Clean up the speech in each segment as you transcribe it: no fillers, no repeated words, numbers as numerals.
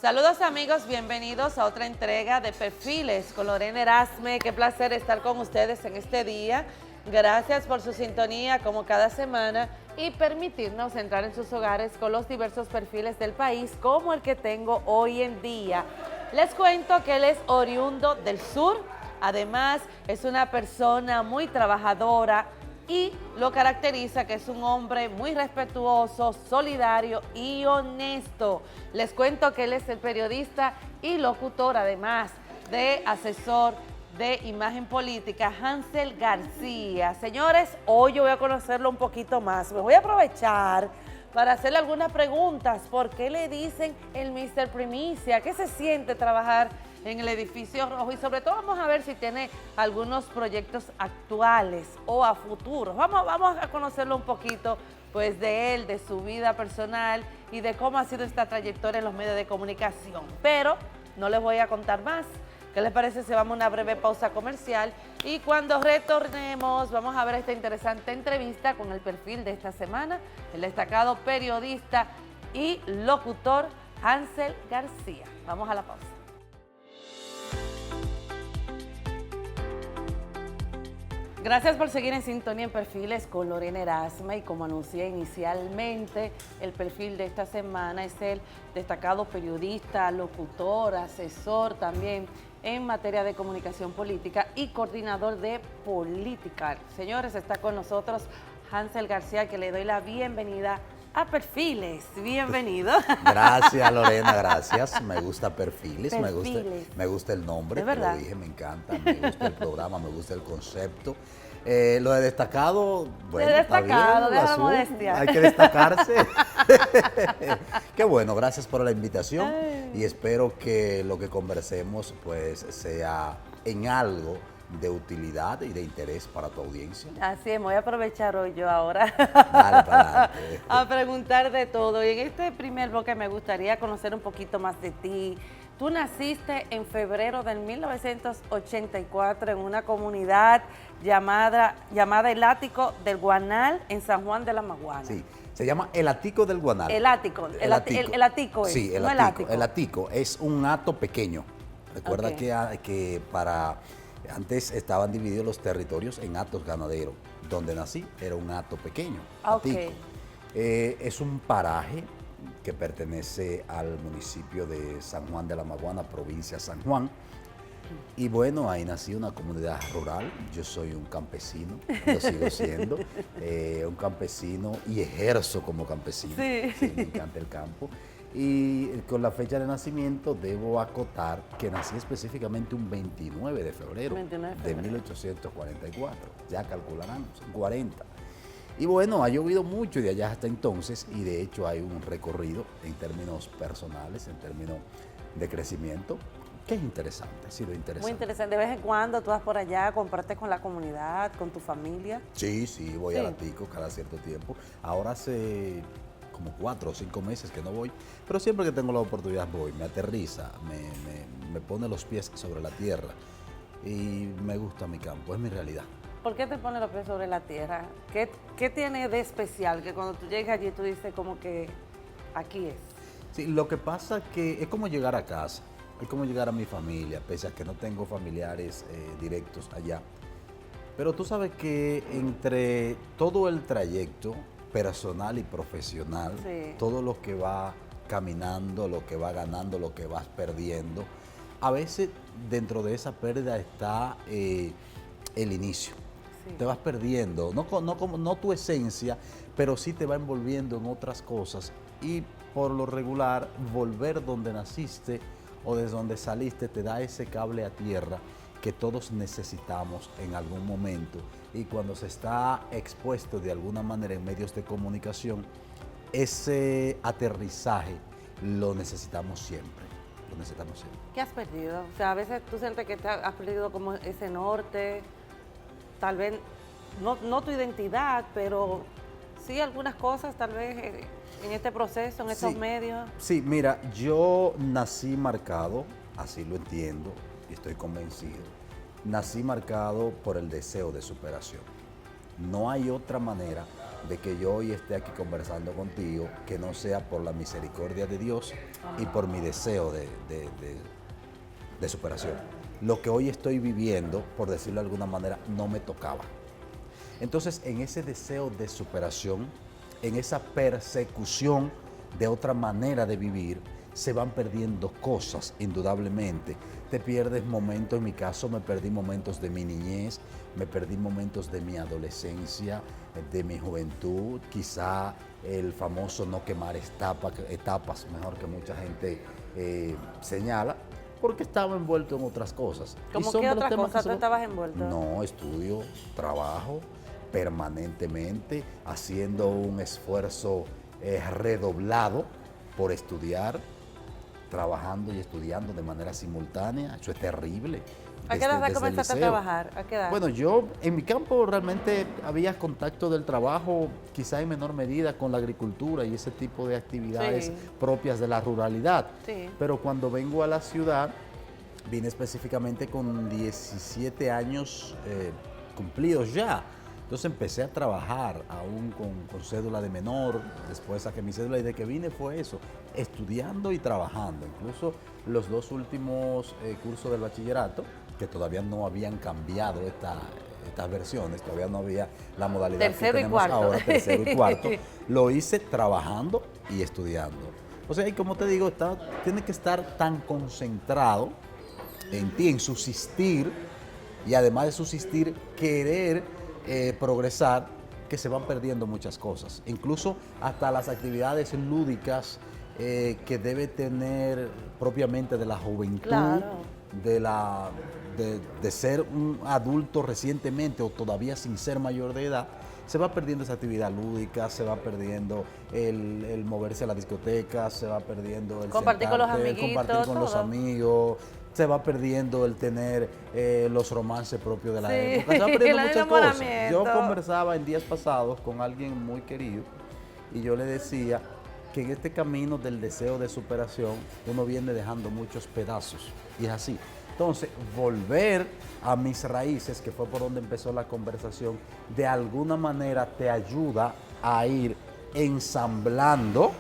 Saludos amigos, bienvenidos a otra entrega de Perfiles con Lorena Erasme. Qué placer estar con ustedes en este día. Gracias por su sintonía como cada semana y permitirnos entrar en sus hogares con los diversos perfiles del país como el que tengo hoy en día. Les cuento que él es oriundo del sur, además es una persona muy trabajadora y lo caracteriza que es un hombre muy respetuoso, solidario y honesto. Les cuento que él es el periodista y locutor, además de asesor de imagen política, Hansel García. Señores, hoy yo voy a conocerlo un poquito más. Me voy a aprovechar para hacerle algunas preguntas. ¿Por qué le dicen el Mr. Primicia? ¿Qué se siente trabajar en el edificio rojo? Y sobre todo vamos a ver si tiene algunos proyectos actuales o a futuro. Vamos a conocerlo un poquito pues de él, de su vida personal y de cómo ha sido esta trayectoria en los medios de comunicación. Pero no les voy a contar más. ¿Qué les parece si vamos a una breve pausa comercial? Y cuando retornemos vamos a ver esta interesante entrevista con el perfil de esta semana, el destacado periodista y locutor Hansel García. Vamos a la pausa. Gracias por seguir en sintonía en Perfiles con Lorena Erasme, y como anuncié inicialmente, el perfil de esta semana es el destacado periodista, locutor, asesor también en materia de comunicación política y coordinador de Political. Señores, está con nosotros Hansel García, que le doy la bienvenida a Perfiles. Bienvenido. Gracias, Lorena, gracias. Me gusta Perfiles. Me gusta el nombre, ¿Es verdad? lo dije, me encanta, me gusta el programa, me gusta el concepto. Lo de destacado, bueno, está bien, deja la modestia. hay que destacarse. Qué bueno, gracias por la invitación y espero que lo que conversemos pues sea en algo de utilidad y de interés para tu audiencia. Así es, voy a aprovechar hoy yo ahora Dale para adelante. a preguntar de todo. Y en este primer bloque me gustaría conocer un poquito más de ti. Tú naciste en febrero del 1984 en una comunidad llamada El Ático del Guanal en San Juan de la Maguana. Sí, se llama El Atico del Guanal. El Ático, el Ático es, Sí, no el Ático. El Atico es un hato pequeño. Recuerda Ok. que antes estaban divididos los territorios en hatos ganaderos. Donde nací era un hato pequeño, Ok. Atico. Es un paraje que pertenece al municipio de San Juan de la Maguana, provincia de San Juan. Y bueno, ahí nací, una comunidad rural. Yo soy un campesino, lo sigo siendo, un campesino y ejerzo como campesino. Sí. Sí, me encanta el campo. Y con la fecha de nacimiento debo acotar que nací específicamente un 29 de febrero, 29 de de febrero. 1844. Ya calcularán, son 40. Y bueno, ha llovido mucho de allá hasta entonces y de hecho hay un recorrido en términos personales, en términos de crecimiento, que es interesante, ha sido interesante. Muy interesante. De vez en cuando tú vas por allá, compartes con la comunidad, con tu familia. Sí, voy Sí. a Atico cada cierto tiempo. Ahora hace como 4 o 5 meses que no voy, pero siempre que tengo la oportunidad voy, me aterriza, me pone los pies sobre la tierra y me gusta mi campo, es mi realidad. ¿Por qué te pone los pies sobre la tierra? ¿Qué tiene de especial que cuando tú llegas allí tú dices como que aquí es? Sí, lo que pasa que es como llegar a casa, es como llegar a mi familia, pese a que no tengo familiares directos allá. Pero tú sabes que entre todo el trayecto personal y profesional, Sí. todo lo que va caminando, lo que va ganando, lo que vas perdiendo, a veces dentro de esa pérdida está el inicio. Sí. Te vas perdiendo, no tu esencia, pero sí te va envolviendo en otras cosas y por lo regular volver donde naciste o desde donde saliste te da ese cable a tierra que todos necesitamos en algún momento, y cuando se está expuesto de alguna manera en medios de comunicación, ese aterrizaje lo necesitamos siempre, ¿Qué has perdido? O sea, a veces tú sientes que has perdido como ese norte, tal vez no tu identidad, pero sí algunas cosas tal vez en este proceso, en estos Sí. medios. Sí, mira, yo nací marcado, así lo entiendo y estoy convencido, nací marcado por el deseo de superación. No hay otra manera de que yo hoy esté aquí conversando contigo, que no sea por la misericordia de Dios y por mi deseo de superación. Lo que hoy estoy viviendo, por decirlo de alguna manera, no me tocaba. Entonces, en ese deseo de superación, en esa persecución de otra manera de vivir, se van perdiendo cosas, indudablemente. Te pierdes momentos, en mi caso me perdí momentos de mi niñez, me perdí momentos de mi adolescencia, de mi juventud, quizá el famoso no quemar etapas, mejor que mucha gente señala, porque estaba envuelto en otras cosas. ¿Cómo qué otras cosas tú estabas envuelto? No, estudio, trabajo permanentemente, haciendo un esfuerzo redoblado por estudiar, trabajando y estudiando de manera simultánea. Eso es terrible. ¿A qué edad comenzaste a trabajar? ¿A qué edad? Bueno, yo en mi campo realmente había contacto del trabajo, quizá en menor medida con la agricultura y ese tipo de actividades propias de la ruralidad. Sí. Pero cuando vengo a la ciudad, vine específicamente con 17 años cumplidos ya. Entonces empecé a trabajar aún con cédula de menor, después saqué mi cédula y de que vine fue eso, estudiando y trabajando. Incluso los 2 últimos cursos del bachillerato, que todavía no habían cambiado estas versiones, todavía no había la modalidad tercero que tenemos ahora, tercero y cuarto, lo hice trabajando y estudiando. O sea, y como te digo, tienes que estar tan concentrado en ti, en subsistir, y además de subsistir, querer progresar, que se van perdiendo muchas cosas. Incluso hasta las actividades lúdicas que debe tener propiamente de la juventud, claro, de ser un adulto recientemente o todavía sin ser mayor de edad, se va perdiendo esa actividad lúdica, se va perdiendo el moverse a la discoteca, se va perdiendo el compartir con los amiguitos, compartir con los amigos, se va perdiendo el tener los romances propios de la época, se va perdiendo muchas cosas. Yo conversaba en días pasados con alguien muy querido y yo le decía que en este camino del deseo de superación uno viene dejando muchos pedazos, y es así. Entonces, volver a mis raíces, que fue por donde empezó la conversación, de alguna manera te ayuda a ir ensamblando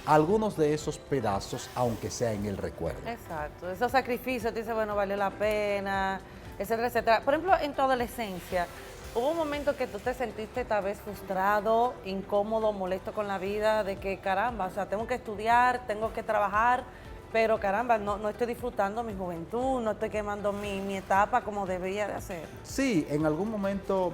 algunos de esos pedazos, aunque sea en el recuerdo. Exacto, esos sacrificios, te dice, bueno, valió la pena, etcétera, etcétera. Por ejemplo, en tu adolescencia, ¿hubo un momento que tú te sentiste tal vez frustrado, incómodo, molesto con la vida, de que caramba, o sea, tengo que estudiar, tengo que trabajar, pero caramba, no estoy disfrutando mi juventud, no estoy quemando mi etapa como debería de hacer? Sí, en algún momento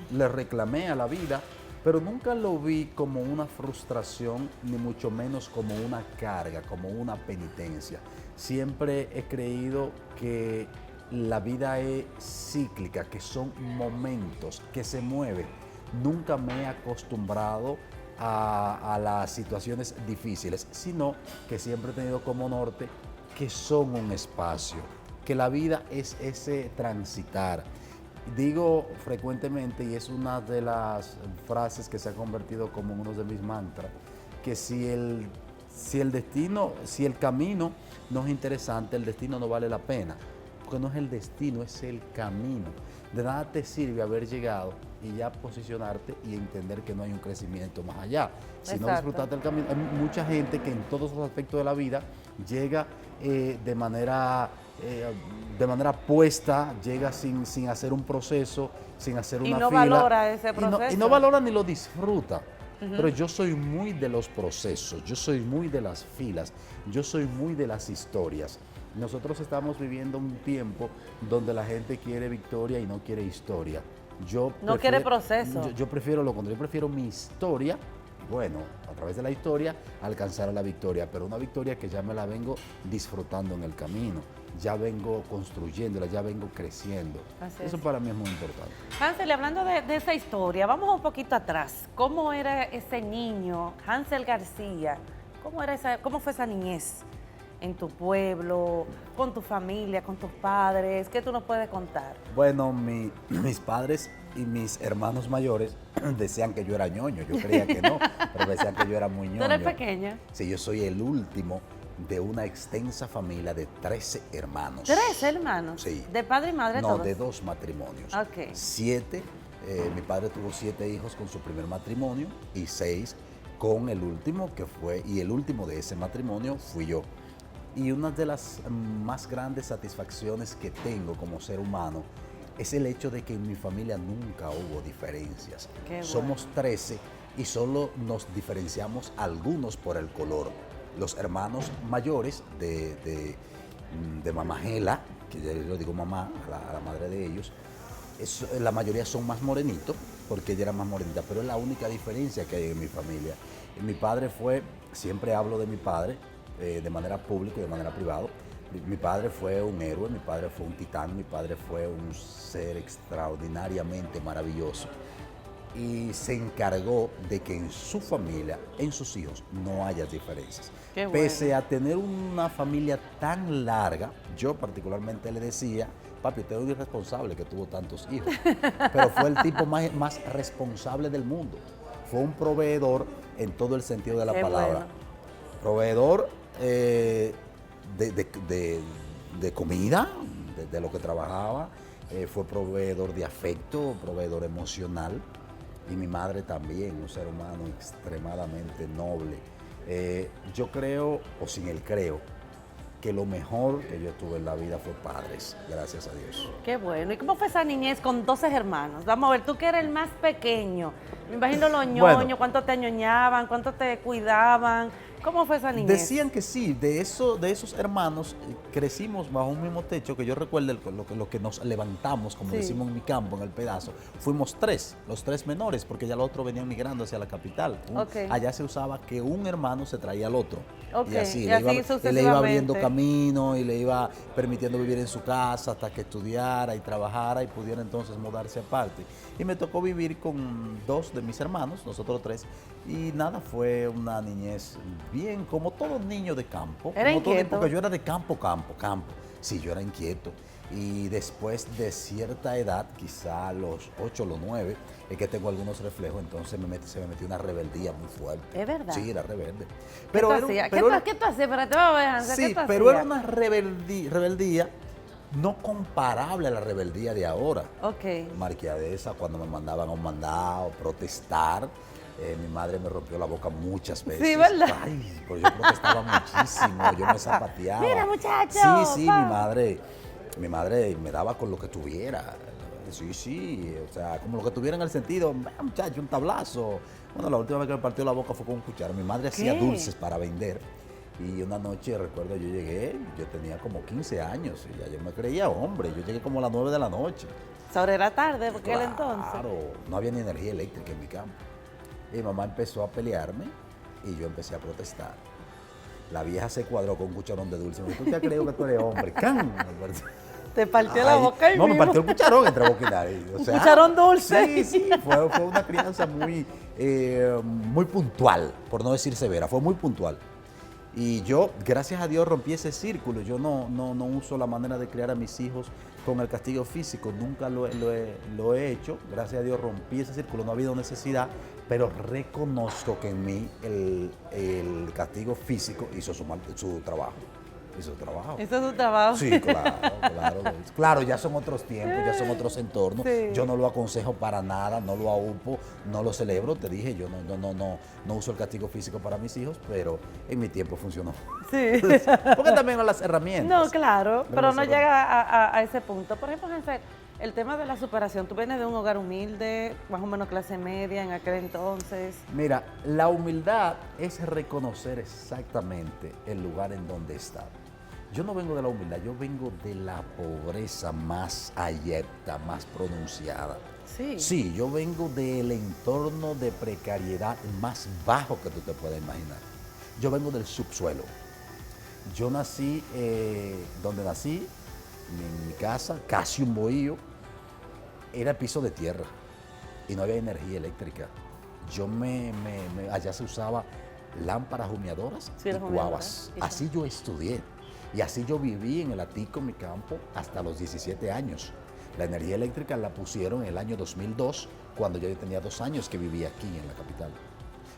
le reclamé a la vida, pero nunca lo vi como una frustración, ni mucho menos como una carga, como una penitencia. Siempre he creído que la vida es cíclica, que son momentos, que se mueven. Nunca me he acostumbrado a las situaciones difíciles, sino que siempre he tenido como norte que son un espacio, que la vida es ese transitar. Digo frecuentemente, y es una de las frases que se ha convertido como uno de mis mantras, que si el camino no es interesante, el destino no vale la pena, porque no es el destino, es el camino. De nada te sirve haber llegado y ya posicionarte y entender que no hay un crecimiento más allá. Si no disfrutaste el camino, hay mucha gente que en todos los aspectos de la vida llega de manera puesta, llega sin hacer un proceso, sin hacer una fila. Y no valora ese proceso. Y no valora ni lo disfruta. Pero yo soy muy de los procesos, yo soy muy de las filas, yo soy muy de las historias. Nosotros estamos viviendo un tiempo donde la gente quiere victoria y no quiere historia. No quiere proceso. Yo prefiero lo contrario, yo prefiero mi historia, bueno, a través de la historia, alcanzar a la victoria, pero una victoria que ya me la vengo disfrutando en el camino, ya vengo construyéndola, ya vengo creciendo. Eso para mí es muy importante. Hansel, hablando de esa historia, vamos un poquito atrás. ¿Cómo era ese niño, Hansel García? ¿Cómo fue esa niñez en tu pueblo, con tu familia, con tus padres? ¿Qué tú nos puedes contar? Bueno, mis padres y mis hermanos mayores decían que yo era ñoño. Yo creía que no, pero decían que yo era muy ñoño. ¿Tú eres pequeña? Sí, yo soy el último de una extensa familia de 13 hermanos. ¿13 hermanos? Sí. ¿De padre y madre todos? No, de 2 matrimonios. Ok. 7 Mi padre tuvo 7 hijos con su primer matrimonio y 6 con el último, y el último de ese matrimonio fui yo. Y una de las más grandes satisfacciones que tengo como ser humano es el hecho de que en mi familia nunca hubo diferencias. Qué bueno. Somos 13 y solo nos diferenciamos algunos por el color. Los hermanos mayores de mamá Gela, que yo le digo mamá a la madre de ellos, la mayoría son más morenitos, porque ella era más morenita, pero es la única diferencia que hay en mi familia. Y mi padre siempre hablo de mi padre, de manera pública y de manera privada. Mi padre fue un héroe, mi padre fue un titán, mi padre fue un ser extraordinariamente maravilloso. Y se encargó de que en su familia, en sus hijos, no haya diferencias. Qué bueno. Pese a tener una familia tan larga, yo particularmente le decía, papi, usted es un irresponsable que tuvo tantos hijos, pero fue el tipo más responsable del mundo. Fue un proveedor en todo el sentido de la Qué palabra. bueno. Proveedor de comida, de lo que trabajaba, fue proveedor de afecto, proveedor emocional, y mi madre también, un ser humano extremadamente noble. Yo creo, o sin el creo, que lo mejor que yo tuve en la vida fue padres, gracias a Dios. Qué bueno. ¿Y cómo fue esa niñez con 12 hermanos? Vamos a ver, tú que eres el más pequeño. Me imagino los ñoños, Bueno. cuánto te añoñaban, cuánto te cuidaban. ¿Cómo fue esa niñez? Decían que sí, de esos hermanos crecimos bajo un mismo techo, que yo recuerdo lo que nos levantamos, como Sí. decimos en mi campo, en el pedazo. Fuimos 3, los 3 menores, porque ya los otros venían migrando hacia la capital. Ok. Allá se usaba que un hermano se traía al otro. Ok, Y así, y le así iba, le iba sucesivamente. abriendo camino y le iba permitiendo vivir en su casa hasta que estudiara y trabajara y pudiera entonces mudarse aparte. Y me tocó vivir con 2 de mis hermanos, nosotros 3, y nada, fue una niñez bien, como todo niño de campo. ¿Era como todo- inquieto? Porque yo era de campo. Sí, yo era inquieto. Y después de cierta edad, quizá a los 8 o los 9, es que tengo algunos reflejos, entonces se me metió una rebeldía muy fuerte. ¿Es verdad? Sí, era rebelde. ¿Qué tú era un- hacías? pero era- ¿Qué tú hacías? Pero te voy a ver, Hansel, Sí, ¿qué tú pero era hacías? una rebeldía no comparable a la rebeldía de ahora. Ok. Marquiadesa, cuando me mandaban a un mandado, protestar, mi madre me rompió la boca muchas veces. Sí, ¿verdad? Ay, pero yo protestaba muchísimo, yo me zapateaba. Mira, muchacho, Sí, pa. mi madre me daba con lo que tuviera. Sí, o sea, como lo que tuviera en el sentido, muchacho, un tablazo. Bueno, la última vez que me partió la boca fue con un cuchara. Mi madre hacía ¿Qué? dulces para vender. Y una noche, recuerdo, yo llegué, yo tenía como 15 años y ya yo me creía hombre. Yo llegué como a las 9 de la noche. Sobre era tarde, porque Claro, entonces. no había ni energía eléctrica en mi campo. Y mi mamá empezó a pelearme y yo empecé a protestar. La vieja se cuadró con un cucharón de dulce. Me dijo, ¿tú te has creído que tú eres hombre? ¡Can! Te partió la Ay, boca y no, me partió el cucharón entre boca y nariz. O Un sea, cucharón dulce. Sí, fue una crianza muy puntual, por no decir severa, fue muy puntual. Y yo, gracias a Dios, rompí ese círculo. Yo no uso la manera de criar a mis hijos con el castigo físico, nunca lo he hecho. Gracias a Dios rompí ese círculo, no ha habido necesidad, pero reconozco que en mí el castigo físico hizo su trabajo. Hizo su trabajo. Eso es un trabajo. Sí, claro. Claro, ya son otros tiempos, ya son otros entornos. Sí. Yo no lo aconsejo para nada, no lo aupo, no lo celebro. Te dije, yo no uso el castigo físico para mis hijos, pero en mi tiempo funcionó. Sí. Porque también a las herramientas. No, claro, pero las no herramientas. llega a ese punto. Por ejemplo, Hansel, el tema de la superación. Tú vienes de un hogar humilde, más o menos clase media en aquel entonces. Mira, la humildad es reconocer exactamente el lugar en donde está. Yo no vengo de la humildad, yo vengo de la pobreza más abyecta, más pronunciada. Sí. Sí, yo vengo del entorno de precariedad más bajo que tú te puedas imaginar. Yo vengo del subsuelo. Yo nací donde nací, en mi casa, casi un bohío, era piso de tierra y no había energía eléctrica. Allá se usaba lámparas humeadoras Sí, y las cuavas. humeadoras, Así yo estudié y así yo viví en el Atico, en mi campo, hasta los 17 años. La energía eléctrica la pusieron en el año 2002, cuando yo tenía 2 años que vivía aquí en la capital.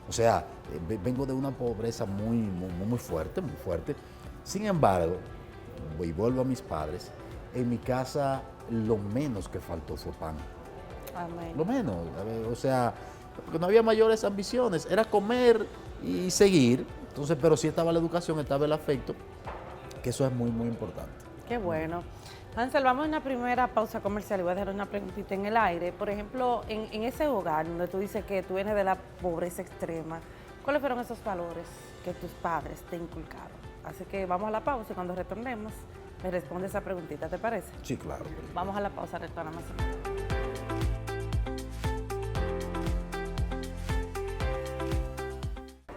O sea, vengo de una pobreza muy fuerte, muy fuerte. Sin embargo, y vuelvo a mis padres, en mi casa lo menos que faltó fue pan. Amén. lo menos. A ver, o sea, porque no había mayores ambiciones, era comer y seguir. Entonces, pero sí estaba la educación, estaba el afecto, que eso es muy, muy importante. Qué bueno. Hansel, vamos a una primera pausa comercial y voy a dejar una preguntita en el aire. Por ejemplo, en ese hogar donde tú dices que tú vienes de la pobreza extrema, ¿cuáles fueron esos valores que tus padres te inculcaron? Así que vamos a la pausa y cuando retornemos me responde esa preguntita, ¿te parece? Sí, claro. Vamos a la pausa, retornamos.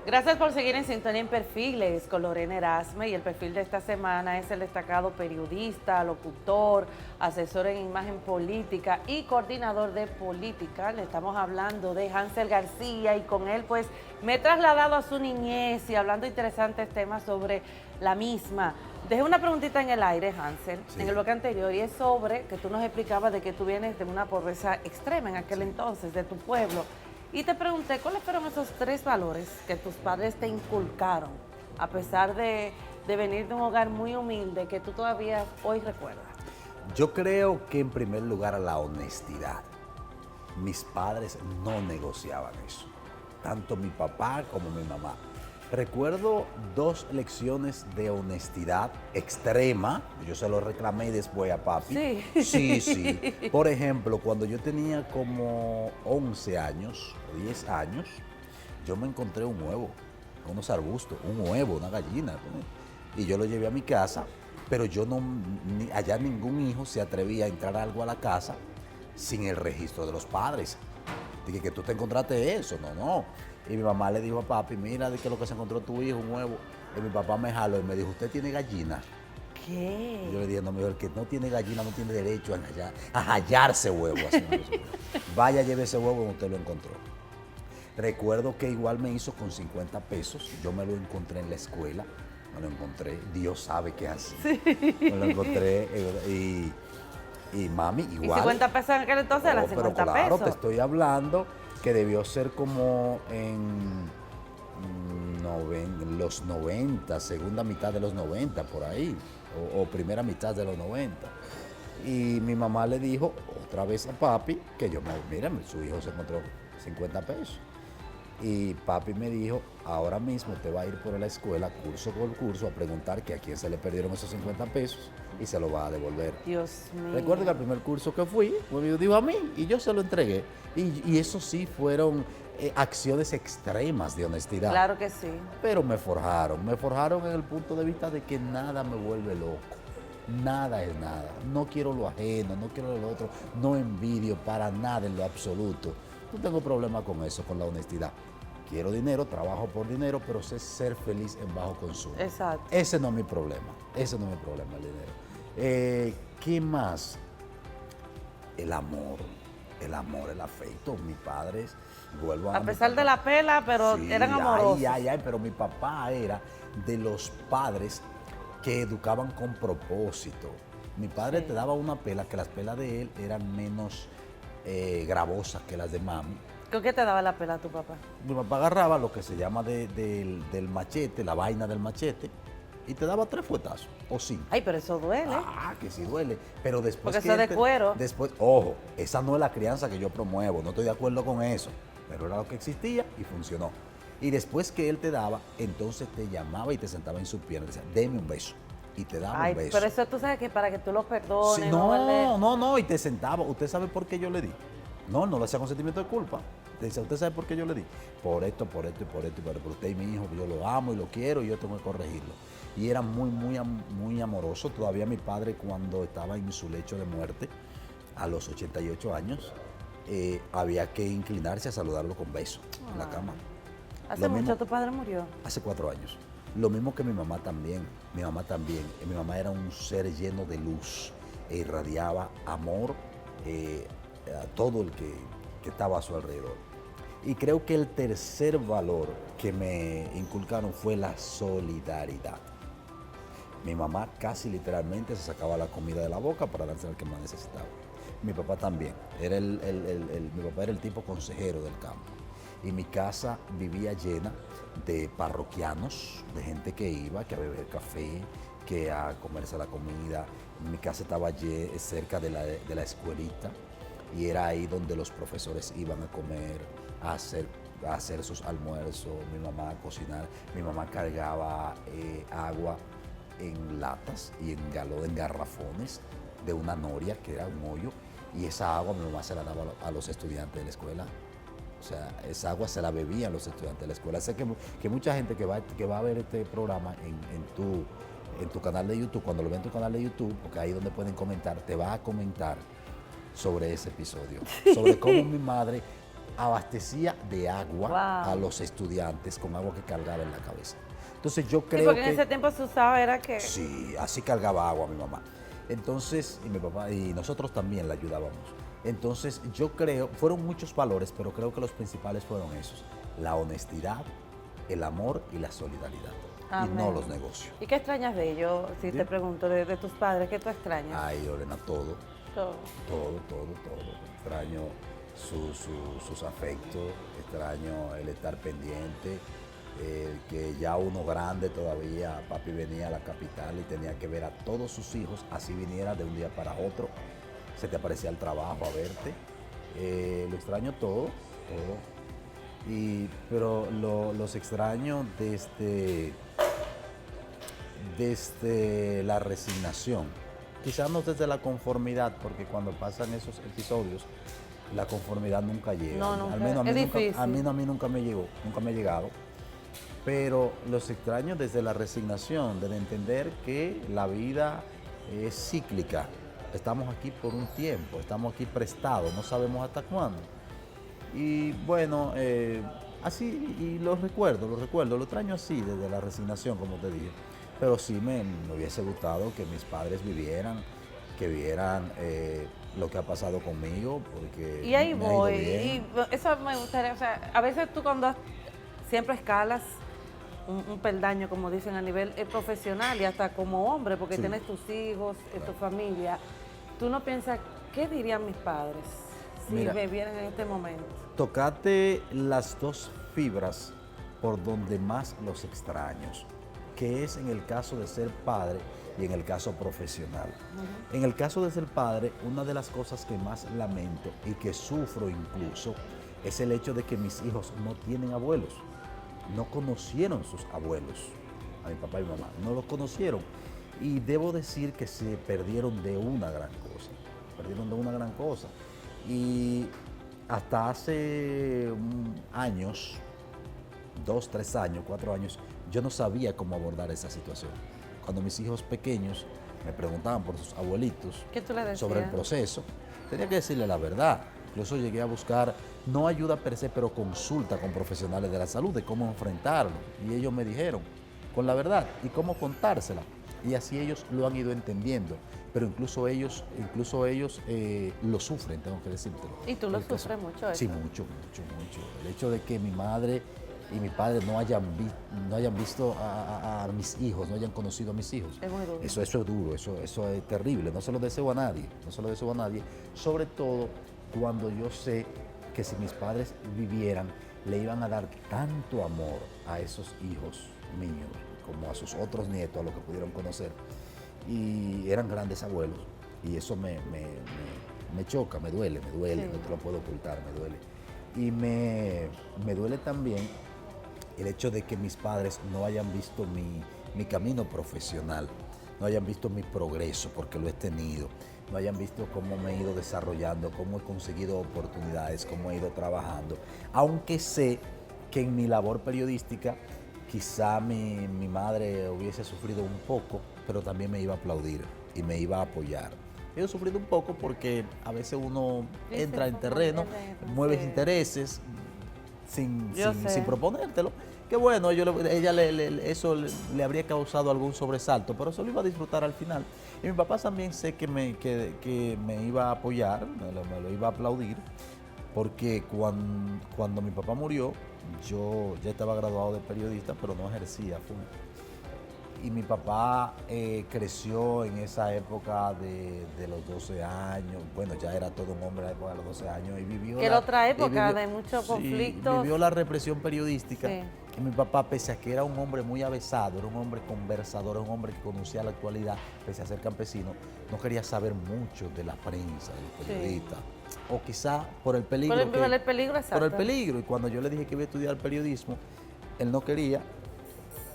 Gracias por seguir en Sintonía en Perfiles con Lorena Erasme, y el perfil de esta semana es el destacado periodista, locutor, asesor en imagen política y coordinador de política. Le estamos hablando de Hansel García y con él pues me he trasladado a su niñez y hablando interesantes temas sobre la misma. Dejé una preguntita en el aire, Hansel, Sí. en el bloque anterior, y es sobre que tú nos explicabas de que tú vienes de una pobreza extrema en aquel entonces, de tu pueblo. Y te pregunté, ¿cuáles fueron esos 3 valores que tus padres te inculcaron, a pesar de venir de un hogar muy humilde que tú todavía hoy recuerdas? Yo creo que en primer lugar la honestidad. Mis padres no negociaban eso, tanto mi papá como mi mamá. Recuerdo 2 lecciones de honestidad extrema, yo se lo reclamé después a papi. Sí. Sí, sí. Por ejemplo, cuando yo tenía como 11 años, 10 años, yo me encontré un huevo, unos arbustos, un huevo, una gallina, ¿no? Y yo lo llevé a mi casa, pero yo no, allá ningún hijo se atrevía a entrar algo a la casa sin el registro de los padres. Dije que tú te encontraste eso, no. Y mi mamá le dijo a papi, mira de que lo que se encontró tu hijo, un huevo. Y mi papá me jaló y me dijo, ¿usted tiene gallina? ¿Qué? Y yo le dije, no, mejor el que no tiene gallina no tiene derecho a hallarse huevo. Así me dijo. Vaya, lleve ese huevo donde usted lo encontró. Recuerdo que igual me hizo con 50 pesos. Yo me lo encontré en la escuela. Me lo encontré. Dios sabe que es así. Sí. Me lo encontré y mami igual. ¿Y 50 pesos en aquel entonces eran 50 pero claro, pesos? te estoy hablando que debió ser como en los 90, segunda mitad de los 90, por ahí, o primera mitad de los 90. Y mi mamá le dijo otra vez a papi que mira, su hijo se encontró 50 pesos. Y papi me dijo, ahora mismo te va a ir por la escuela, curso por curso, a preguntar que a quién se le perdieron esos 50 pesos y se lo va a devolver. Dios mío. Recuerdo que al primer curso que fui, me dijo a mí y yo se lo entregué. Y eso sí fueron acciones extremas de honestidad. Claro que sí. Pero me forjaron en el punto de vista de que nada me vuelve loco. Nada es nada. No quiero lo ajeno, no quiero lo otro, no envidio para nada en lo absoluto. No tengo problema con eso, con la honestidad. Quiero dinero, trabajo por dinero, pero sé ser feliz en bajo consumo. Exacto. Ese no es mi problema, el dinero. ¿Qué más? El amor, el afecto. Mis padres, vuelvo a... A pesar de la pela, pero Sí, eran amorosos. pero mi papá era de los padres que educaban con propósito. Mi padre te daba una pela, que las pelas de él eran menos gravosas que las de mami. ¿Con qué te daba la pela tu papá? Mi papá agarraba lo que se llama del machete, la vaina del machete, y te daba 3 fuetazos, o 5. Ay, pero eso duele. Que sí duele. Pero después Porque que eso es de cuero. Después, ojo, esa no es la crianza que yo promuevo, no estoy de acuerdo con eso. Pero era lo que existía y funcionó. Y después que él te daba, entonces te llamaba y te sentaba en su pierna y decía, deme un beso. Y te daba Ay, un beso. pero eso tú sabes que para que tú lo perdones. Sí, no, y te sentaba. ¿Usted sabe por qué yo le di? No lo hacía con sentimiento de culpa. Te decía, ¿usted sabe por qué yo le di? Por esto, por usted y mi hijo, yo lo amo y lo quiero y yo tengo que corregirlo. Y era muy amoroso. Todavía mi padre, cuando estaba en su lecho de muerte, a los 88 años, había que inclinarse a saludarlo con beso en la cama. ¿Hace mucho tu padre murió? Hace 4 años. Lo mismo que mi mamá también. Mi mamá era un ser lleno de luz. Irradiaba amor a todo el que estaba a su alrededor. Y creo que el tercer valor que me inculcaron fue la solidaridad. Mi mamá casi literalmente se sacaba la comida de la boca para darse al que más necesitaba. Mi papá también. Mi papá era el tipo consejero del campo. Y mi casa vivía llena de parroquianos, de gente que iba, que a beber café, que a comerse la comida. Mi casa estaba cerca de la escuelita. y era ahí donde los profesores iban a comer, a hacer sus almuerzos, mi mamá a cocinar, mi mamá cargaba agua en latas y en garrafones de una noria que era un hoyo, y esa agua mi mamá se la daba a los estudiantes de la escuela. O sea, esa agua se la bebían los estudiantes de la escuela. Sé que mucha gente que va a ver este programa en tu canal de YouTube, cuando lo ve en tu canal de YouTube, porque ahí donde pueden comentar, te va a comentar sobre ese episodio, sobre cómo mi madre abastecía de agua a los estudiantes con agua que cargaba en la cabeza. Entonces yo creo porque en ese tiempo se usaba era que... Sí, así cargaba agua mi mamá. Entonces, y mi papá, y nosotros también la ayudábamos. Entonces yo creo, fueron muchos valores, pero creo que los principales fueron esos: la honestidad, el amor y la solidaridad. Amén. Y no los negocios. ¿Y qué extrañas de ellos? Si te pregunto, de tus padres, ¿qué tú extrañas? Ay, Lorena, todo. Todo. Todo. Extraño sus afectos, extraño el estar pendiente, que ya uno grande todavía, papi venía a la capital y tenía que ver a todos sus hijos, así viniera de un día para otro, se te aparecía al trabajo a verte. Lo extraño todo. Pero los extraño desde la resignación. Quizás no desde la conformidad, porque cuando pasan esos episodios, la conformidad nunca llega. No, nunca. Al menos Es difícil. a mí nunca me llegó, nunca me ha llegado. Pero los extraño desde la resignación, desde entender que la vida es cíclica. Estamos aquí por un tiempo, estamos aquí prestados, no sabemos hasta cuándo. Y bueno, así, y lo recuerdo, lo extraño así, desde la resignación, como te dije. Pero sí me hubiese gustado que mis padres vivieran, que vieran lo que ha pasado conmigo, porque Y ahí me ha ido voy, bien. y eso me gustaría, o sea, a veces tú cuando siempre escalas un peldaño, como dicen, a nivel profesional y hasta como hombre, porque Sí. tienes tus hijos, tu familia, tú no piensas, ¿qué dirían mis padres si Mira, me vieran en este momento? Tocate las dos fibras por donde más los extraños, que es en el caso de ser padre y en el caso profesional. En el caso de ser padre, una de las cosas que más lamento y que sufro incluso es el hecho de que mis hijos no tienen abuelos, no conocieron sus abuelos, a mi papá y mi mamá, no los conocieron. Y debo decir que se perdieron de una gran cosa, Y hasta hace años, 2, 3 años, 4 años, yo no sabía cómo abordar esa situación. Cuando mis hijos pequeños me preguntaban por sus abuelitos ¿Qué tú le decías? sobre el proceso, tenía que decirle la verdad. Incluso llegué a buscar, no ayuda per se, pero consulta con profesionales de la salud de cómo enfrentarlo. Y ellos me dijeron, con la verdad, y cómo contársela. Y así ellos lo han ido entendiendo. Pero incluso ellos lo sufren, tengo que decírtelo. ¿Y tú lo sufres mucho eso? Sí, mucho. El hecho de que mi madre y mi padre no hayan visto a mis hijos, no hayan conocido a mis hijos. Es muy duro. Eso es duro, eso es terrible. No se lo deseo a nadie, Sobre todo cuando yo sé que si mis padres vivieran, le iban a dar tanto amor a esos hijos míos como a sus otros nietos, a los que pudieron conocer. Y eran grandes abuelos. Y eso me choca, me duele, Sí. no te lo puedo ocultar, me duele. Y me duele también el hecho de que mis padres no hayan visto mi camino profesional, no hayan visto mi progreso, porque lo he tenido, no hayan visto cómo me he ido desarrollando, cómo he conseguido oportunidades, cómo he ido trabajando. Aunque sé que en mi labor periodística quizá mi madre hubiese sufrido un poco, pero también me iba a aplaudir y me iba a apoyar. He sufrido un poco porque a veces uno entra en terreno, mueves intereses sin proponértelo. Que bueno, eso le habría causado algún sobresalto, pero eso lo iba a disfrutar al final. Y mi papá también sé que me iba a apoyar, me lo iba a aplaudir, porque cuando mi papá murió, yo ya estaba graduado de periodista, pero no ejercía full. y mi papá creció en esa época de los 12 años. Bueno, ya era todo un hombre a la época de los 12 años y vivió. Que era otra época vivió, de muchos sí, conflictos. vivió la represión periodística. Sí. Y mi papá, pese a que era un hombre muy avesado, era un hombre conversador, era un hombre que conocía la actualidad, pese a ser campesino, no quería saber mucho de la prensa, de los periodistas. Sí. O quizá por el peligro. Por el peligro, exacto. Por el peligro. Y cuando yo le dije que iba a estudiar periodismo, él no quería,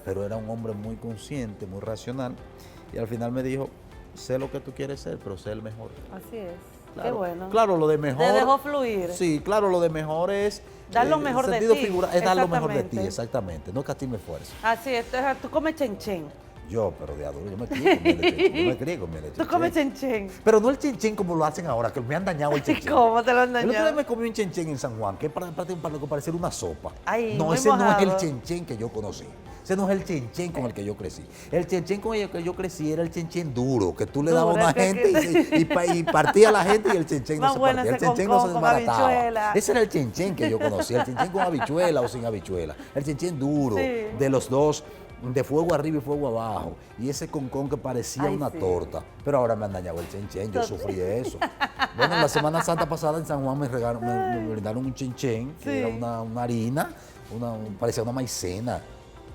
pero era un hombre muy consciente, muy racional. Y al final me dijo, sé lo que tú quieres ser, pero sé el mejor. Así es. Claro, qué bueno. Claro, lo de mejor. Te dejó fluir. Sí, claro, lo de mejor es. Dar lo mejor de ti. Es dar lo mejor de ti, exactamente. No que a ti me esfuerzo. Así es. Tú comes chenchen. Yo, pero de adulto, yo me crié con miel de chenchen. Yo me crié con miel de chenchen. Tú comes chenchen. Pero no el chenchen como lo hacen ahora, que me han dañado el chenchen. ¿Cómo te lo han El otro dañado? día me comí un chenchen en San Juan, que es para parecer una sopa. Ay, no, muy ese no es el mojado. chenchen que yo conocí. Ese no es el chenchen con el que yo crecí. El chenchen con el que yo crecí era el chenchen duro, que tú le dabas a una gente y partía a la gente y el chenchen no Más se bueno partía. El ese chenchen con no se desbarataba. habichuela. Ese era el chenchen que yo conocí, el chenchen con habichuela o sin habichuela. El chenchen duro, Sí. de los dos, de fuego arriba y fuego abajo. Y ese concón que parecía Ay, una sí. torta. Pero ahora me han dañado el chenchen, yo sufrí eso. Bueno, en la Semana Santa pasada en San Juan me brindaron un chenchen, que Sí. era una harina, parecía una maicena.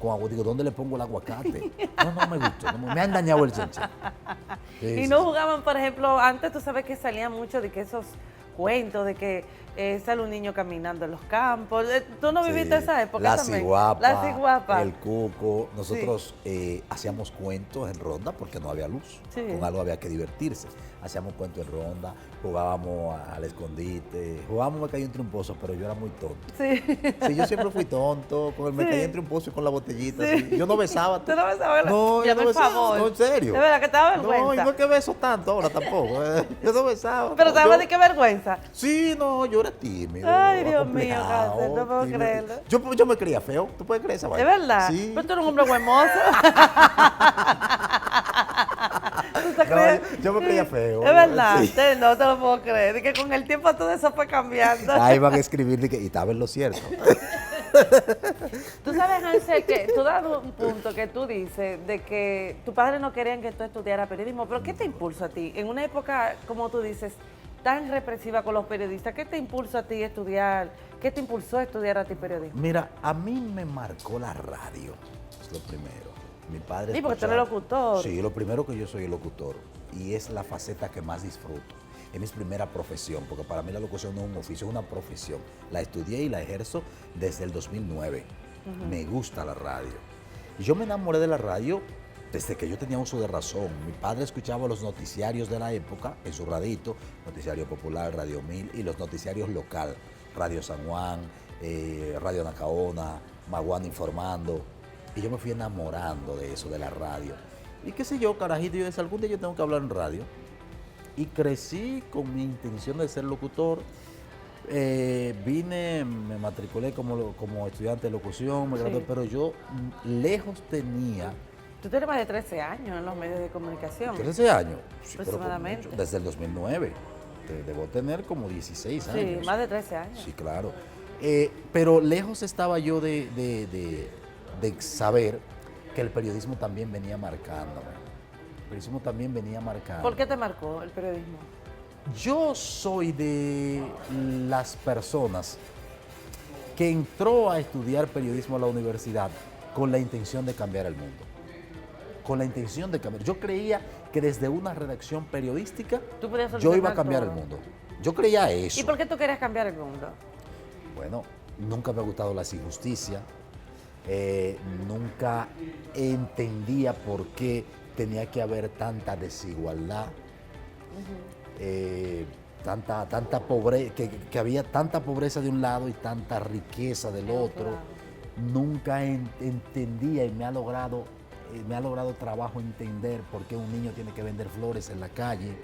Con agua, digo, ¿dónde le pongo el aguacate? No me gustó, me han dañado el chenchen. Sí, Y sí, no sí. jugaban, por ejemplo, antes tú sabes que salía mucho de que esos cuentos de que sale un niño caminando en los campos. ¿Tú no viviste Sí, esa época la también? ciguapa, La ciguapa. el cuco. Nosotros hacíamos cuentos en ronda porque no había luz. Sí. Con algo había que divertirse. Hacíamos cuentos en ronda, jugábamos al escondite, jugábamos me caí un tromposo, pero yo era muy tonto. Sí. Sí, yo siempre fui tonto, con el me Sí. caí entre un pozo y con la botellita. Sí. así. Yo no besaba. ¿Tú no besabas? No, yo Ya no me besaba. favor. No, en serio. De verdad que te daba No, y vergüenza. no es que beso tanto ahora tampoco. Yo no besaba. Pero no, ¿sabes yo- de qué vergüenza? Sí, no, yo era tímido. Ay, Dios mío, acomplejado, Cáncer, no puedo tímido. creerlo. Yo me creía feo. ¿Tú puedes creer esa ¿Es vaina? verdad? Sí. Pero tú eres un hombre huemoso. ¿Tú te No, crees? yo me creía feo. Es verdad, Sí. no te lo puedo creer. Y que con el tiempo todo eso fue cambiando. Ahí van a escribir de que, y estaba en lo cierto. Tú sabes, Hansel, que tú das un punto que tú dices de que tu padre no querían que tú estudiaras periodismo, pero ¿qué te impulsa a ti? En una época, como tú dices, tan represiva con los periodistas, ¿qué te impulsa a ti a estudiar? ¿Qué te impulsó a estudiar a ti periodismo? Mira, a mí me marcó la radio, es lo primero. Mi padre Sí, porque tú eres escuchaba- locutor. Sí, lo primero que yo soy el locutor y es la faceta que más disfruto. Es mi primera profesión, porque para mí la locución no es un oficio, es una profesión. La estudié y la ejerzo desde el 2009. Me gusta la radio. Y yo me enamoré de la radio desde que yo tenía uso de razón. Mi padre escuchaba los noticiarios de la época en su radito, Noticiario Popular, Radio 1000 y los noticiarios local, Radio San Juan, Radio Nacaona, Maguana Informando. Y yo me fui enamorando de eso, de la radio. Y qué sé yo, carajito, yo decía, algún día yo tengo que hablar en radio. Y crecí con mi intención de ser locutor. Me matriculé como estudiante de locución, me gradué, Sí. pero yo lejos tenía Tú tienes más de 13 años en los medios de comunicación. 13 años, sí, pero con Aproximadamente. mucho, desde el 2009. Debo tener como 16 Sí, años. más de 13 años. Sí, claro. Pero lejos estaba yo de saber que el periodismo también venía marcándome. El periodismo también venía marcando. ¿Por qué te marcó el periodismo? Yo soy de las personas que entró a estudiar periodismo a la universidad con la intención de cambiar el mundo. Con la intención de cambiar. Yo creía que desde una redacción periodística Tú podías yo iba a solucionar cambiar todo. el mundo. Yo creía eso. ¿Y por qué tú querías cambiar el mundo? Bueno, nunca me ha gustado la injusticia. Nunca entendía por qué tenía que haber tanta desigualdad. Tanta pobreza, que había tanta pobreza de un lado y tanta riqueza del otro. Nunca entendía y me ha logrado trabajo entender por qué un niño tiene que vender flores en la calle,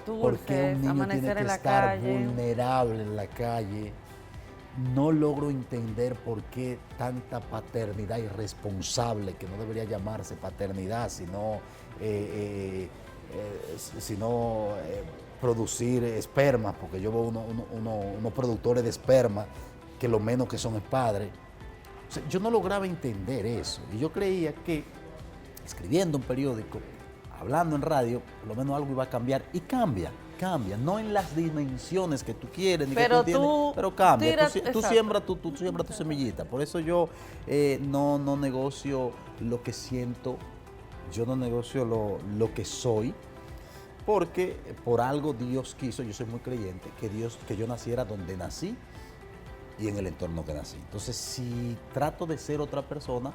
por qué Dulces, un niño tiene amanecer que en la estar calle. vulnerable en la calle. No logro entender por qué tanta paternidad irresponsable, que no debería llamarse paternidad, sino producir esperma, porque yo veo unos productores de esperma que lo menos que son es padre. O sea, yo no lograba entender eso y yo creía que escribiendo un periódico, hablando en radio, por lo menos algo iba a cambiar y cambia, no en las dimensiones que tú quieres ni Pero que tú entiendes, pero cambia. tiras, Tú exacto. siembras tú siembras tu semillita. Por eso yo no negocio lo que siento, yo no negocio lo que soy, porque por algo Dios quiso, yo soy muy creyente, que yo naciera donde nací y en el entorno que nací. Entonces, si trato de ser otra persona,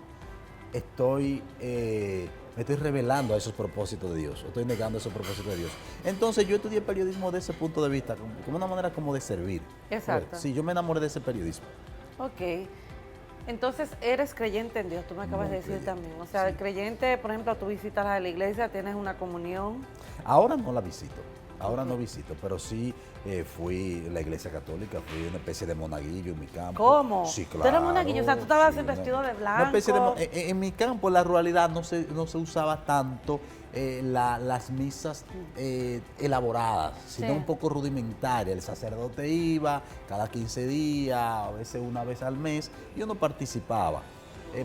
me estoy revelando a esos propósitos de Dios, estoy negando esos propósitos de Dios. Entonces yo estudié periodismo desde ese punto de vista, como una manera como de servir. Exacto. Sí, yo me enamoré de ese periodismo. Ok. Entonces, eres creyente en Dios, tú me acabas Muy de decir creyente, también. O sea, sí. creyente, por ejemplo, tú visitas a la iglesia, tienes una comunión. Ahora no la visito, ahora no visito, pero sí fui a la iglesia católica, fui una especie de monaguillo en mi campo. ¿Cómo? Sí, claro. ¿Tú eres monaguillo? O sea, tú estabas sí, vestido de una blanco. especie de en mi campo, en la ruralidad, no se usaba tanto las misas elaboradas, sino Sí. un poco rudimentarias. El sacerdote iba cada 15 días, a veces una vez al mes, y uno participaba.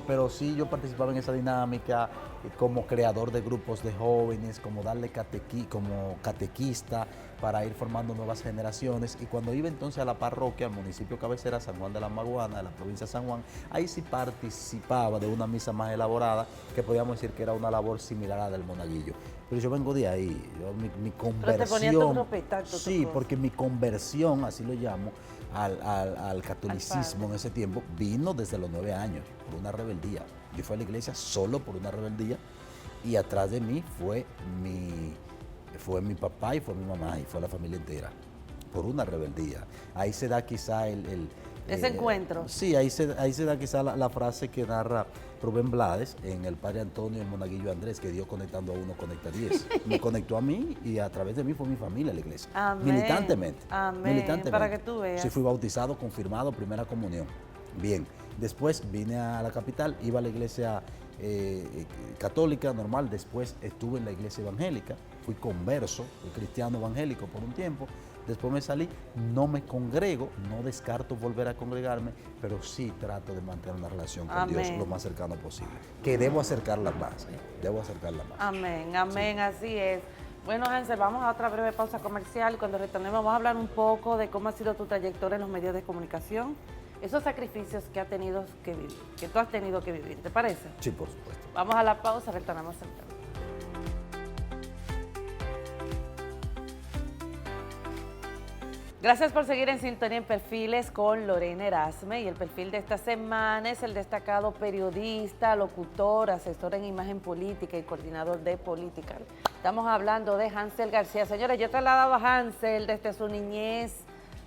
Pero sí, yo participaba en esa dinámica como creador de grupos de jóvenes, como como catequista para ir formando nuevas generaciones. Y cuando iba entonces a la parroquia, al municipio cabecera, San Juan de la Maguana, de la provincia de San Juan, ahí sí participaba de una misa más elaborada, que podíamos decir que era una labor similar a la del monaguillo. Pero yo vengo de ahí, mi conversión. Pero te ponías tu ropita, tu Sí, cosa. porque mi conversión, así lo llamo, al catolicismo en ese tiempo, vino desde los 9 años, por una rebeldía. Yo fui a la iglesia solo por una rebeldía y atrás de mí fue mi papá y fue mi mamá y fue la familia entera, por una rebeldía. Ahí se da quizá Ese encuentro. Sí, ahí se da quizá la frase que narra Rubén Blades en El Padre Antonio y el Monaguillo Andrés, que Dios conectando a uno conecta a 10. Me conectó a mí y a través de mí fue mi familia a la iglesia. Amén. Militantemente. Amén. Militantemente. Para que tú veas. Sí, fui bautizado, confirmado, primera comunión. Bien. Después vine a la capital, iba a la iglesia católica normal, después estuve en la iglesia evangélica, fui converso, fui cristiano evangélico por un tiempo. Después me salí, no me congrego, no descarto volver a congregarme, pero sí trato de mantener una relación con Amén. Dios lo más cercano posible. Que debo acercarla más, debo acercarla más. Amén, amén, así es. Bueno, Hansel, vamos a otra breve pausa comercial. Cuando retornemos vamos a hablar un poco de cómo ha sido tu trayectoria en los medios de comunicación, esos sacrificios que tú has tenido que vivir, ¿te parece? Sí, por supuesto. Vamos a la pausa, retornamos en breve. Gracias por seguir en sintonía en Perfiles con Lorena Erasme, y el perfil de esta semana es el destacado periodista, locutor, asesor en imagen política y coordinador de Political. Estamos hablando de Hansel García. Señores, yo he trasladado a Hansel desde su niñez,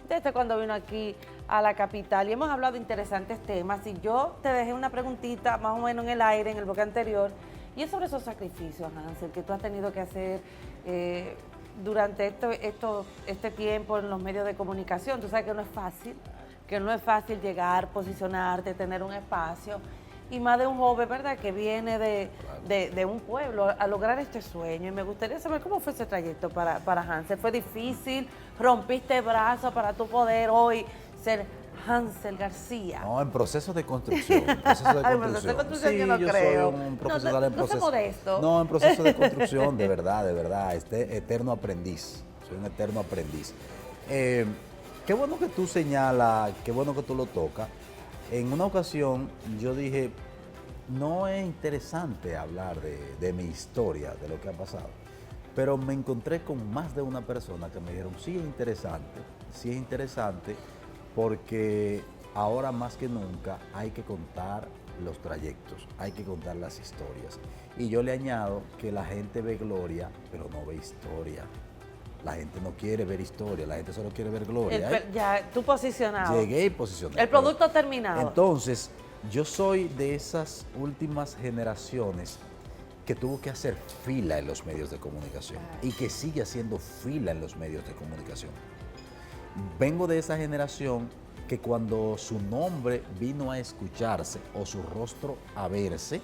desde cuando vino aquí a la capital, y hemos hablado de interesantes temas, y yo te dejé una preguntita más o menos en el aire, en el bloque anterior, y es sobre esos sacrificios, Hansel, que tú has tenido que hacer durante este tiempo en los medios de comunicación. Tú sabes que no es fácil llegar, posicionarte, tener un espacio, y más de un joven, ¿verdad?, que viene de un pueblo a lograr este sueño. Y me gustaría saber cómo fue ese trayecto para Hansel. ¿Fue difícil? ¿Rompiste brazos para tu poder hoy ser Hansel García? No, en proceso de construcción. En proceso de Ay, proceso de construcción Sí, yo no creo. soy un profesional en No proceso. sé modesto. No, en proceso de construcción, de verdad. Eterno aprendiz. Soy un eterno aprendiz. Qué bueno que tú señalas, qué bueno que tú lo tocas. En una ocasión yo dije, no es interesante hablar de mi historia, de lo que ha pasado. Pero me encontré con más de una persona que me dijeron, sí es interesante, porque ahora más que nunca hay que contar los trayectos, hay que contar las historias. Y yo le añado que la gente ve gloria, pero no ve historia. La gente no quiere ver historia, la gente solo quiere ver gloria. Ya, tú posicionado. Llegué y posicioné. El producto terminado. Entonces, yo soy de esas últimas generaciones que tuvo que hacer fila en los medios de comunicación y que sigue haciendo fila en los medios de comunicación. Vengo de esa generación que cuando su nombre vino a escucharse o su rostro a verse,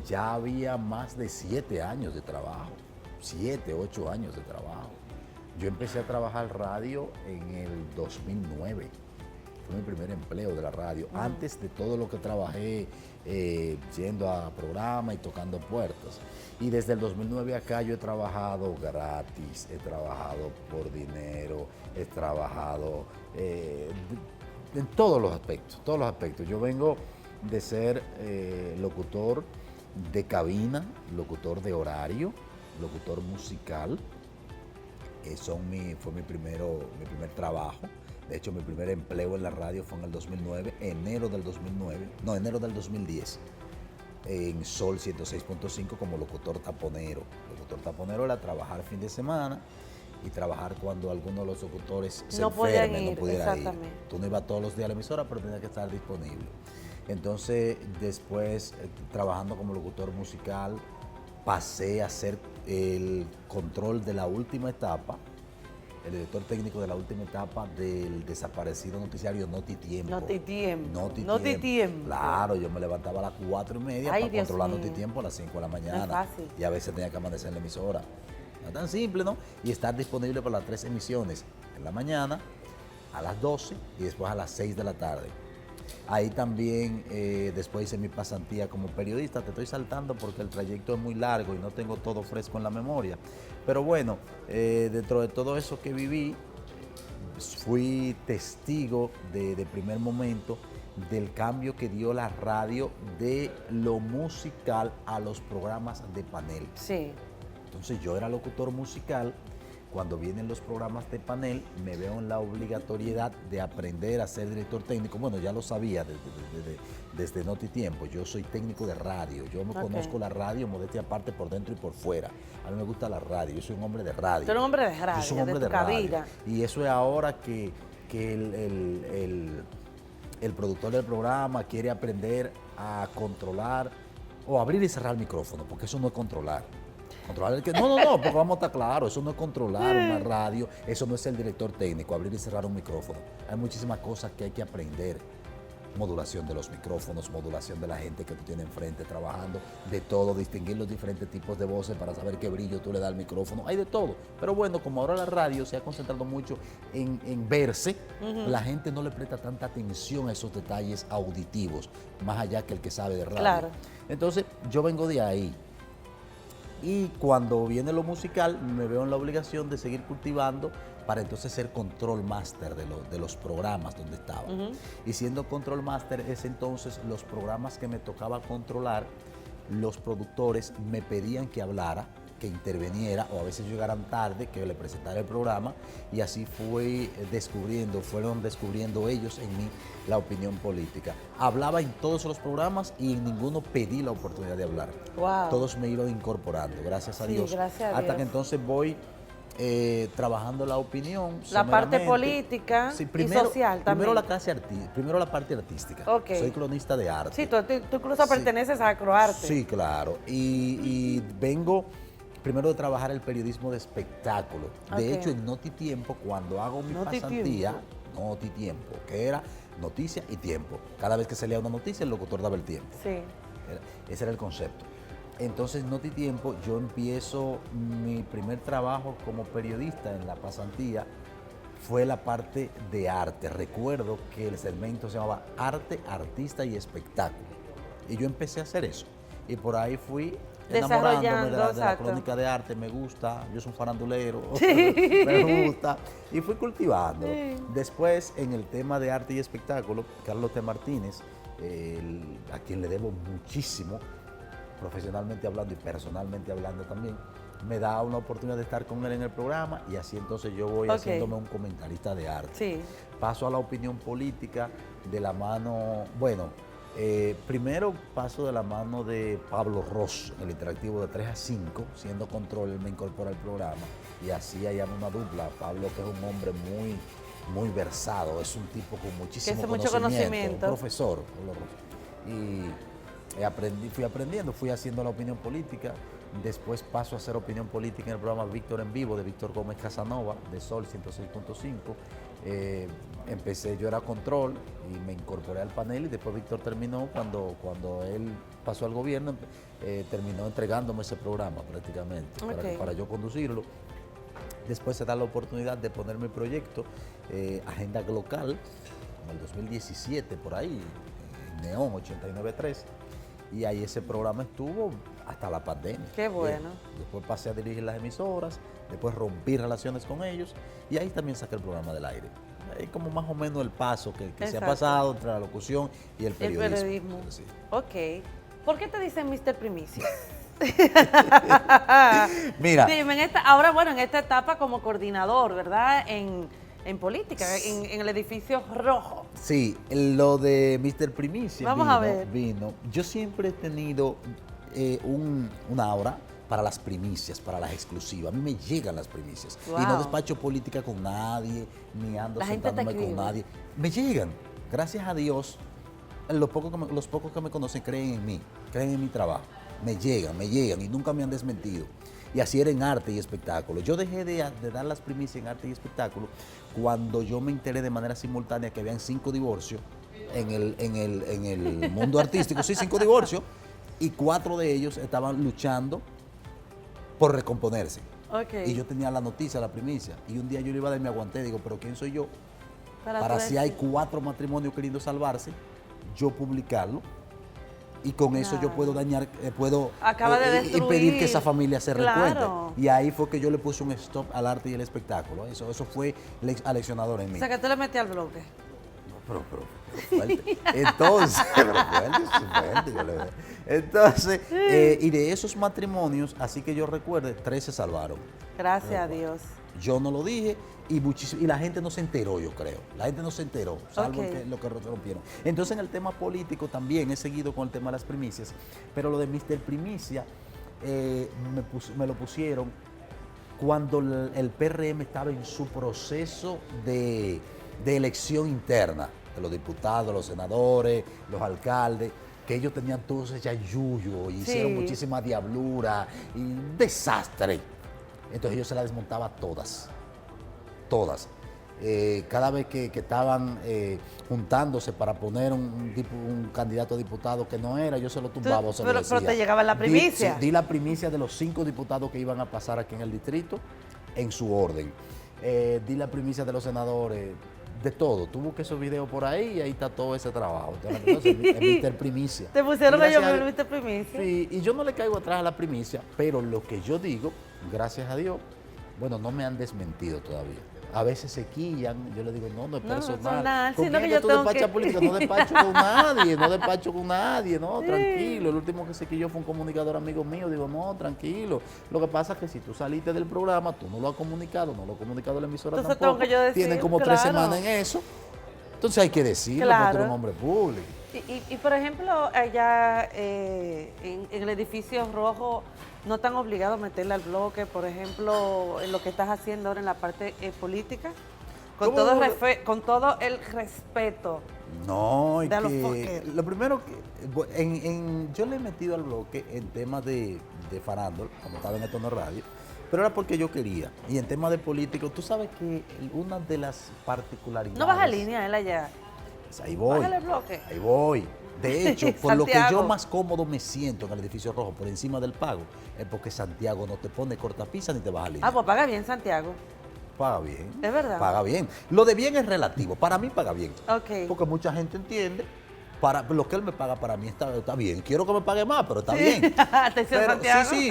ya había más de 7 años de trabajo, 7, 8 años de trabajo. Yo empecé a trabajar radio en el 2009. fue mi primer empleo de la radio. Antes de todo lo que trabajé, yendo a programas y tocando puertas. Y desde el 2009 acá yo he trabajado gratis, he trabajado por dinero, he trabajado en todos los aspectos, todos los aspectos. Yo vengo de ser locutor de cabina, locutor de horario, locutor musical. Fue mi primer trabajo. De hecho, mi primer empleo en la radio fue en el 2009, enero del 2010, en Sol 106.5 como locutor taponero. Locutor taponero era trabajar fin de semana y trabajar cuando alguno de los locutores se enferme, no pudiera ir. Tú no ibas todos los días a la emisora, pero tenías que estar disponible. Entonces, después, trabajando como locutor musical, pasé a ser el control de la última etapa, el director técnico de la última etapa del desaparecido noticiario Notitiempo. Notitiempo. Claro, yo me levantaba a las 4:30 para controlar Notitiempo a las 5 de la mañana. No es fácil. Y a veces tenía que amanecer en la emisora. No es tan simple, ¿no? Y estar disponible para las 3 emisiones, en la mañana, a las 12 y después a las 6 de la tarde. Ahí también después hice mi pasantía como periodista. Te estoy saltando porque el trayecto es muy largo y no tengo todo fresco en la memoria. Pero bueno, dentro de todo eso que viví, fui testigo de primer momento del cambio que dio la radio de lo musical a los programas de panel. Sí. Entonces yo era locutor musical. Cuando vienen los programas de panel, me veo en la obligatoriedad de aprender a ser director técnico. Bueno, ya lo sabía desde Notitiempo. Yo soy técnico de radio. Yo me conozco la radio, modestia aparte, por dentro y por fuera. A mí me gusta la radio. Yo soy un hombre de radio. Tú eres un hombre de radio, yo soy un hombre de cabida. Radio. Y eso es ahora que el productor del programa quiere aprender a controlar o abrir y cerrar el micrófono, porque eso no es controlar. Controlar el que, no, porque vamos a estar claros, eso no es controlar una radio, eso no es el director técnico, abrir y cerrar un micrófono. Hay muchísimas cosas que hay que aprender. Modulación de los micrófonos, modulación de la gente que tú tienes enfrente trabajando, de todo, distinguir los diferentes tipos de voces para saber qué brillo tú le das al micrófono, hay de todo. Pero bueno, como ahora la radio se ha concentrado mucho en verse, la gente no le presta tanta atención a esos detalles auditivos, más allá que el que sabe de radio. Claro. Entonces, yo vengo de ahí. Y cuando viene lo musical, me veo en la obligación de seguir cultivando para entonces ser control master de los programas donde estaba. Y siendo control master es entonces los programas que me tocaba controlar, los productores me pedían que hablara, que interviniera, o a veces llegaran tarde, que le presentara el programa, y así fueron descubriendo ellos en mí la opinión política. Hablaba en todos los programas y en ninguno pedí la oportunidad de hablar. Wow. Todos me iban incorporando, gracias a Dios. Gracias a Hasta Dios. Que entonces voy trabajando la opinión. La parte política y social también. Primero la parte artística. Okay. Soy cronista de arte. Sí, tú incluso perteneces a Acroarte. Sí, claro. Y vengo primero de trabajar el periodismo de espectáculo. De hecho, en Notitiempo, cuando hago mi pasantía, Notitiempo, que era noticia y tiempo. Cada vez que salía una noticia, el locutor daba el tiempo. Sí. Ese era el concepto. Entonces, Notitiempo, yo empiezo mi primer trabajo como periodista en la pasantía, fue la parte de arte. Recuerdo que el segmento se llamaba Arte, Artista y Espectáculo. Y yo empecé a hacer eso. Y por ahí fui enamorándome de la crónica de arte, me gusta, yo soy un farandulero, me gusta, y fui cultivando. Después, en el tema de arte y espectáculo, Carlos T. Martínez, a quien le debo muchísimo, profesionalmente hablando y personalmente hablando también, me da una oportunidad de estar con él en el programa, y así entonces yo voy haciéndome un comentarista de arte. Sí. Paso a la opinión política de la mano, primero paso de la mano de Pablo Ross, el interactivo de 3 a 5, siendo control, él me incorpora al programa, y así hayamos una dupla. Pablo, que es un hombre muy versado, es un tipo con muchísimo conocimiento, un profesor, Pablo Ross. Y fui aprendiendo, fui haciendo la opinión política. Después paso a hacer opinión política en el programa Víctor en Vivo de Víctor Gómez Casanova, de Sol 106.5. Yo era control y me incorporé al panel, y después Víctor terminó, cuando él pasó al gobierno, terminó entregándome ese programa prácticamente para yo conducirlo. Después se da la oportunidad de poner mi proyecto, Agenda Local, en el 2017, por ahí, en Neón 89.3. Y ahí ese programa estuvo hasta la pandemia. Qué bueno. Después pasé a dirigir las emisoras, después rompí relaciones con ellos y ahí también saqué el programa del aire. Es como más o menos el paso que se ha pasado entre la locución y el periodismo. El periodismo. Sí. Ok. ¿Por qué te dicen Mr. Primicia? Mira. Dime, ahora, bueno, en esta etapa como coordinador, ¿verdad? En política, en el edificio rojo. Sí, lo de Mr. Primicia Vamos a ver. vino. Yo siempre he tenido una aura para las primicias, para las exclusivas. A mí me llegan las primicias. Wow. Y no despacho política con nadie, ni ando sentándome con nadie. Me llegan. Gracias a Dios, los pocos que me conocen creen en mí, creen en mi trabajo. Me llegan y nunca me han desmentido. Y así era en arte y espectáculo. Yo dejé de dar las primicias en arte y espectáculo cuando yo me enteré de manera simultánea que habían 5 divorcios en el mundo artístico. Sí, 5 divorcios. Y 4 de ellos estaban luchando por recomponerse. Okay. Y yo tenía la noticia, la primicia. Y un día yo le iba a dar, me aguanté. Digo, ¿pero quién soy yo? Para si hay 4 matrimonios queriendo salvarse, yo publicarlo. Y con eso yo puedo dañar, puedo y pedir que esa familia se recuente. Y ahí fue que yo le puse un stop al arte y el espectáculo. Eso fue aleccionador en mí. O sea, que tú le metí al bloque. No, pero fuerte. Entonces, Entonces, y de esos matrimonios, así que yo recuerde, 3 se salvaron. Gracias a Dios. Yo no lo dije y la gente no se enteró, yo creo. La gente no se enteró, salvo lo que rompieron. Entonces, en el tema político también he seguido con el tema de las primicias, pero lo de Mr. Primicia me lo pusieron cuando el PRM estaba en su proceso de elección interna, de los diputados, los senadores, los alcaldes, que ellos tenían todos ese yuyo, y hicieron muchísima diablura y un desastre. Entonces ellos se la desmontaba todas. Cada vez que estaban juntándose para poner un candidato a diputado que no era, yo se lo tumbaba o se lo decía. Pero te llegaba la primicia. Di la primicia de los 5 diputados que iban a pasar aquí en el distrito en su orden. Di la primicia de los senadores, de todo. Tú busques esos videos por ahí y ahí está todo ese trabajo. Entonces, es Mr. Primicia. Te pusieron ellos Mr. Primicia. Sí, y yo no le caigo atrás a la primicia, pero lo que yo digo, gracias a Dios, bueno, no me han desmentido todavía. A veces se quillan, yo le digo, no es personal. ¿Con quién que tú despachas política? No despacho con nadie, no, tranquilo. El último que se quilló fue un comunicador amigo mío, digo, no, tranquilo. Lo que pasa es que si tú saliste del programa, tú no lo has comunicado, no lo ha comunicado la emisora entonces tampoco. Tengo que yo decir, tienen como 3 semanas en eso. Entonces hay que decirlo, porque tú eres un hombre público. Y por ejemplo, allá en el edificio rojo, ¿no están obligados a meterle al bloque, por ejemplo, en lo que estás haciendo ahora en la parte política? Con todo el respeto. No, y que lo primero que yo le he metido al bloque en temas de farándula, como estaba en Esto No Radio, pero era porque yo quería. Y en temas de político, tú sabes que una de las particularidades... No baja línea él allá. Pues ahí voy. Bájale el bloque. Ahí voy. De hecho, por lo que yo más cómodo me siento en el edificio rojo, por encima del pago, es porque Santiago no te pone cortapisa ni te baja línea. Pues paga bien Santiago. Paga bien. Es verdad. Paga bien. Lo de bien es relativo. Para mí paga bien. Okay. Porque mucha gente entiende. Lo que él me paga para mí está bien. Quiero que me pague más, pero está bien. Sí,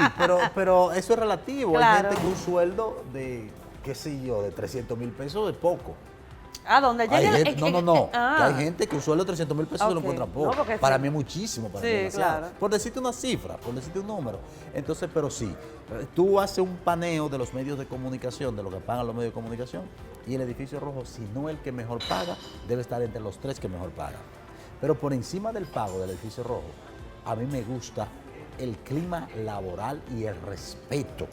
pero eso es relativo. Claro. Hay gente que un sueldo de, qué sé yo, de 300,000 pesos es poco. ¿Dónde llega? No. Que hay gente que un sueldo de 300,000 pesos se lo encuentra poco. Para mí es muchísimo. Para mí es demasiado. Claro. Por decirte una cifra, por decirte un número. Entonces, pero sí, tú haces un paneo de los medios de comunicación, de lo que pagan los medios de comunicación, y el edificio rojo, si no el que mejor paga, debe estar entre los 3 que mejor pagan. Pero por encima del pago del edificio rojo, a mí me gusta el clima laboral y el respeto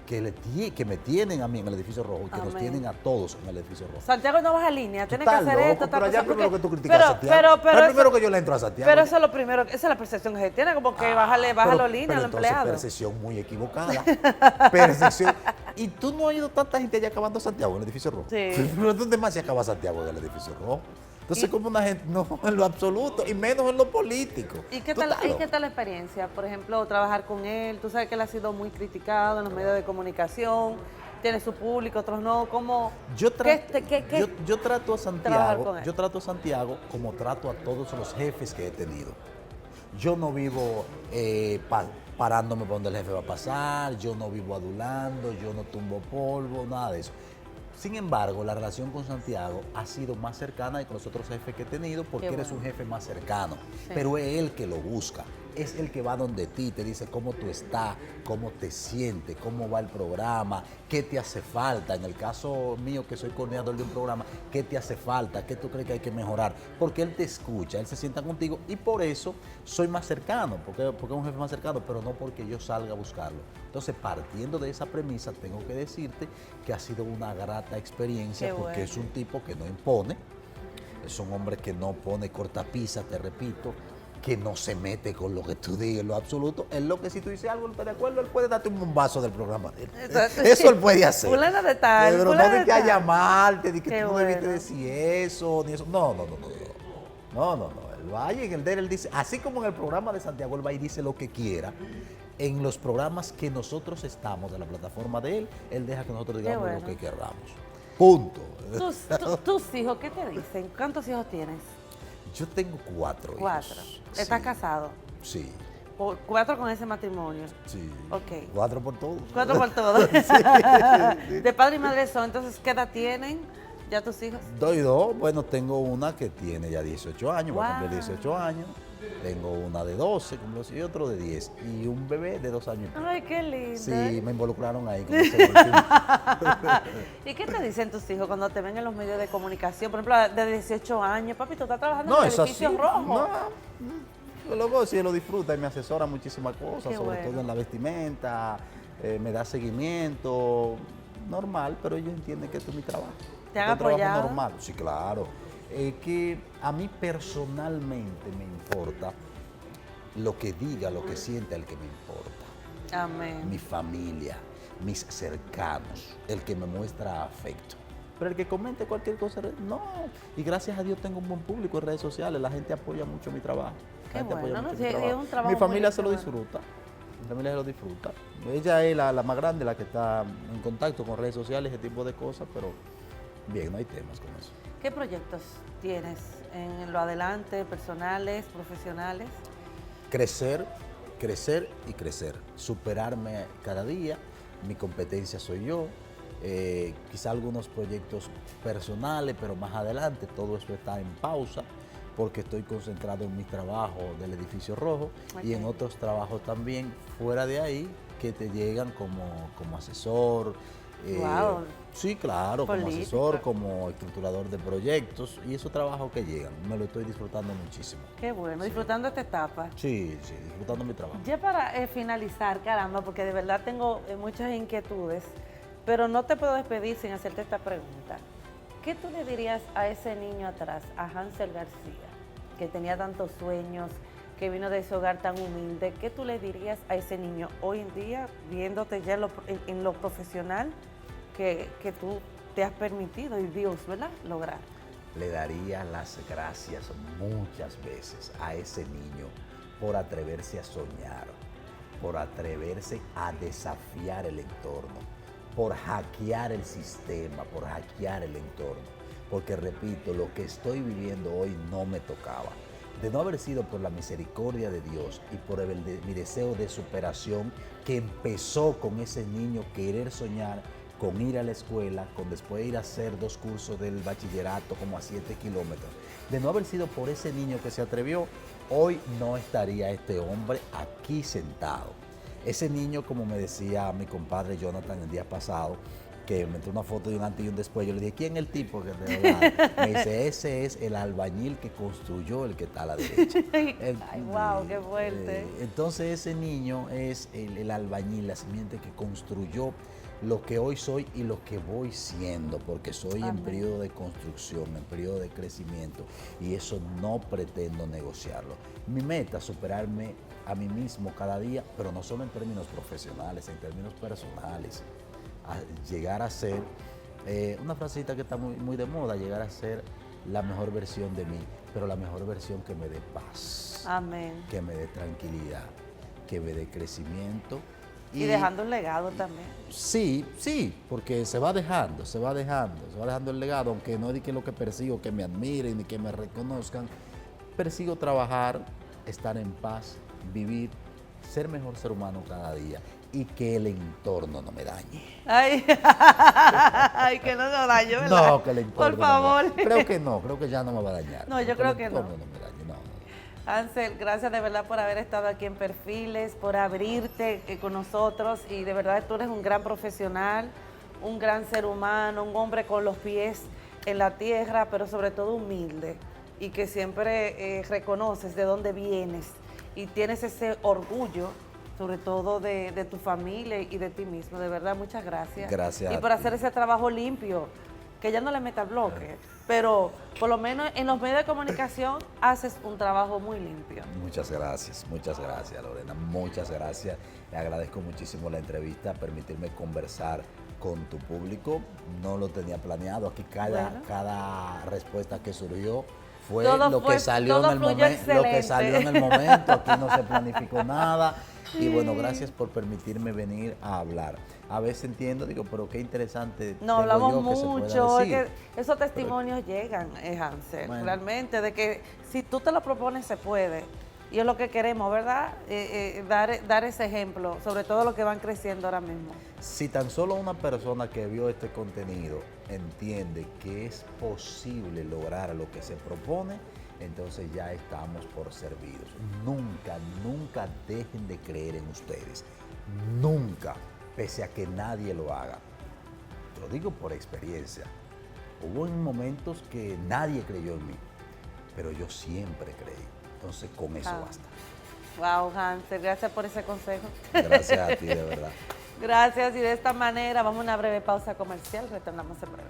que me tienen a mí en el edificio rojo y que nos tienen a todos en el edificio rojo. Santiago no baja línea, tiene que hacer esto. Pero allá primero que tú criticas a Santiago. Pero es primero que yo le entro a Santiago. Pero eso es lo primero, esa es la percepción que se tiene, como que baja la línea a los empleados. Percepción muy equivocada. Percepción. Y tú no has ido tanta gente allá acabando Santiago en el edificio rojo. Sí. Pero ¿dónde más se acaba Santiago en el edificio rojo? Entonces, como una gente, no, en lo absoluto, y menos en lo político. ¿Y qué tal la experiencia? Por ejemplo, trabajar con él. Tú sabes que él ha sido muy criticado en los medios de comunicación. tiene su público, otros no. ¿Cómo? Yo, ¿Qué yo trato a trabajar con Santiago, él? yo trato a Santiago como trato a todos los jefes que he tenido. Yo no vivo parándome por donde el jefe va a pasar, yo no vivo adulando, yo no tumbo polvo, nada de eso. Sin embargo, la relación con Santiago ha sido más cercana que con los otros jefes que he tenido porque Qué eres bueno. un jefe más cercano. Sí. Pero es él que lo busca, es el que va donde ti, te dice cómo tú estás, cómo te sientes, cómo va el programa, qué te hace falta. En el caso mío, que soy coordinador de un programa, qué te hace falta, qué tú crees que hay que mejorar. Porque él te escucha, él se sienta contigo y por eso soy más cercano, porque es un jefe más cercano, pero no porque yo salga a buscarlo. Entonces, partiendo de esa premisa, tengo que decirte que ha sido una grata experiencia Qué porque bueno. es un tipo que no impone, es un hombre que no pone cortapisa, te repito, que no se mete con lo que tú digas en lo absoluto. Es lo que si tú dices algo, él está de acuerdo, él puede darte un bombazo del programa de él. Exacto, Eso sí. él puede hacer. Fulana de tal, Pero fulana no de de que a tal. llamarte, de que Qué tú no debiste bueno. decir eso, ni eso. No, no, no, no, no. No, no, no. Él va y en el de él dice, así como en el programa de Santiago, él va y dice lo que quiera. En los programas que nosotros estamos, en la plataforma de él, él deja que nosotros digamos bueno. lo que querramos. Punto. Tus hijos, ¿qué te dicen? ¿Cuántos hijos tienes? Yo tengo 4 4. hijos. ¿Estás Sí, casado? Sí, 4 con ese matrimonio. sí. Ok. 4 por todo. 4 por todo. De padre y madre son. Entonces, ¿qué edad tienen ya tus hijos? Doy 2. Bueno, tengo una que tiene ya 18 años, va a cumplir Wow. 18 años. Tengo una de 12, y otro de 10. Y un bebé de 2 años. Ay, qué lindo. Sí, me involucraron ahí con ese último. ¿Y qué te dicen tus hijos cuando te ven en los medios de comunicación? Por ejemplo, de 18 años, papi, tú estás trabajando No, en el eso edificio sí. rojo. No, luego sí lo disfruta y me asesora muchísimas cosas, Qué sobre bueno. todo en la vestimenta, me da seguimiento, normal, pero ellos entienden que esto es mi trabajo. ¿Te han Es un trabajo apoyado? normal, sí, claro. Que a mí personalmente me importa lo que diga, lo que sienta el que me importa. Amén. Mi familia, mis cercanos, el que me muestra afecto. Pero el que comente cualquier cosa, no. Y gracias a Dios tengo un buen público en redes sociales, la gente apoya mucho mi trabajo. Qué La gente apoya bueno, mucho ¿no? mi Sí, trabajo. es un trabajo Mi familia muy se lo bueno. disfruta. Mi familia se lo disfruta. Ella es la más grande, la que está en contacto con redes sociales, ese tipo de cosas, pero bien, no hay temas con eso. ¿Qué proyectos tienes en lo adelante, personales, profesionales? Crecer, crecer y crecer. Superarme cada día. Mi competencia soy yo. Quizá algunos proyectos personales, pero más adelante todo eso está en pausa porque estoy concentrado en mi trabajo del edificio rojo y en Ok. otros trabajos también fuera de ahí que te llegan como asesor. Guau. Sí, claro, como Político. asesor, como estructurador de proyectos y esos trabajos que llegan, me lo estoy disfrutando muchísimo. Qué bueno, Sí. disfrutando esta etapa. Sí, sí, disfrutando mi trabajo. Ya para finalizar, caramba, porque de verdad tengo muchas inquietudes, pero no te puedo despedir sin hacerte esta pregunta. ¿Qué tú le dirías a ese niño atrás, a Hansel García, que tenía tantos sueños, que vino de ese hogar tan humilde? ¿Qué tú le dirías a ese niño hoy en día, viéndote ya en lo profesional que tú te has permitido y Dios, ¿verdad?, lograr? Le daría las gracias muchas veces a ese niño por atreverse a soñar, por atreverse a desafiar el entorno, por hackear el sistema, por hackear el entorno. Porque repito, lo que estoy viviendo hoy no me tocaba. De no haber sido por la misericordia de Dios y por mi deseo de superación que empezó con ese niño querer soñar, con ir a la escuela, con después ir a hacer 2 cursos del bachillerato como a 7 kilómetros. De no haber sido por ese niño que se atrevió, hoy no estaría este hombre aquí sentado. Ese niño, como me decía mi compadre Jonathan el día pasado, que me entró una foto de un antes y un después, yo le dije, ¿quién es el tipo que te habla? Me dice, ese es el albañil que construyó el que está a la derecha. Ay, wow, qué fuerte. Entonces ese niño es el albañil, la simiente que construyó lo que hoy soy y lo que voy siendo, porque soy en periodo de construcción, en periodo de crecimiento, y eso no pretendo negociarlo. Mi meta es superarme a mí mismo cada día, pero no solo en términos profesionales, en términos personales, a llegar a ser, una frasita que está muy de moda, llegar a ser la mejor versión de mí, pero la mejor versión que me dé paz, Amén. que me dé tranquilidad, que me dé crecimiento Y dejando un legado también. Sí, sí, porque se va dejando el legado, aunque no es de que lo que persigo, que me admiren ni que me reconozcan, persigo trabajar, estar en paz, vivir, ser mejor ser humano cada día y que el entorno no me dañe. Ay, ay, que no nos dañe, ¿verdad? No, que el entorno por favor. no me... creo que ya no me va a dañar. No, yo creo que no. No me dañe, no. Hansel, gracias de verdad por haber estado aquí en Perfiles, por abrirte con nosotros y de verdad tú eres un gran profesional, un gran ser humano, un hombre con los pies en la tierra, pero sobre todo humilde y que siempre reconoces de dónde vienes y tienes ese orgullo, sobre todo de tu familia y de ti mismo. De verdad, muchas gracias. Gracias. Y por hacer ese trabajo limpio, que ya no le meta bloque, pero por lo menos en los medios de comunicación haces un trabajo muy limpio. Muchas gracias, Lorena, muchas gracias. Le agradezco muchísimo la entrevista, permitirme conversar con tu público. No lo tenía planeado, aquí cada respuesta que surgió fue lo que salió en el momento, aquí no se planificó nada. Y bueno, gracias por permitirme venir a hablar. A veces entiendo, digo, pero qué interesante. No, hablamos mucho, es que esos testimonios llegan, Hansel, bueno, realmente, de que si tú te lo propones se puede. Y es lo que queremos, ¿verdad? Dar ese ejemplo, sobre todo los que van creciendo ahora mismo. Si tan solo una persona que vio este contenido entiende que es posible lograr lo que se propone, entonces ya estamos por servidos. Nunca, nunca dejen de creer en ustedes. Nunca, pese a que nadie lo haga. Lo digo por experiencia. Hubo momentos que nadie creyó en mí, pero yo siempre creí. Entonces con eso basta. Wow, Hansel, gracias por ese consejo. Gracias a ti, de verdad. Gracias, y de esta manera vamos a una breve pausa comercial, retornamos en breve.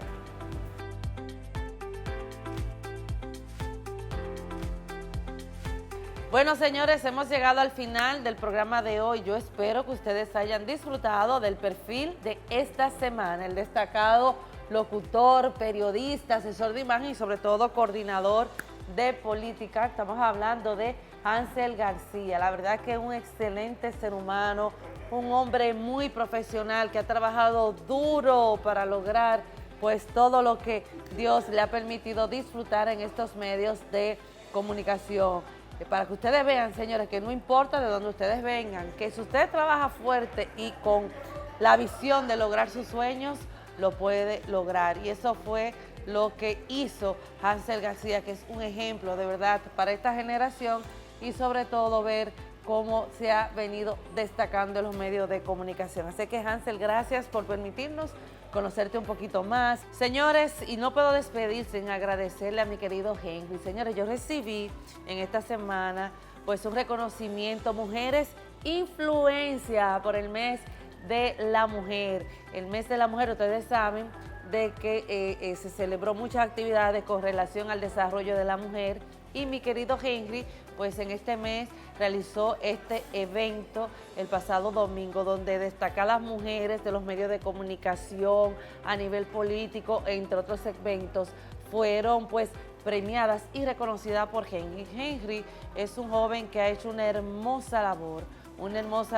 Bueno, señores, hemos llegado al final del programa de hoy. Yo espero que ustedes hayan disfrutado del perfil de esta semana, el destacado locutor, periodista, asesor de imagen y sobre todo coordinador de política. Estamos hablando de Hansel García. La verdad que es un excelente ser humano, un hombre muy profesional que ha trabajado duro para lograr pues todo lo que Dios le ha permitido disfrutar en estos medios de comunicación. Para que ustedes vean, señores, que no importa de dónde ustedes vengan, que si usted trabaja fuerte y con la visión de lograr sus sueños, lo puede lograr. Y eso fue lo que hizo Hansel García, que es un ejemplo de verdad para esta generación y sobre todo ver cómo se ha venido destacando en los medios de comunicación. Así que Hansel, gracias por permitirnos conocerte un poquito más. Señores, y no puedo despedir sin agradecerle a mi querido Henry. Señores, yo recibí en esta semana pues un reconocimiento, Mujeres Influencia, por el mes de la mujer. El mes de la mujer, ustedes saben de que se celebró muchas actividades con relación al desarrollo de la mujer y mi querido Henry pues en este mes realizó este evento el pasado domingo donde destaca a las mujeres de los medios de comunicación a nivel político, entre otros segmentos, fueron pues premiadas y reconocidas por Henry. Henry es un joven que ha hecho una hermosa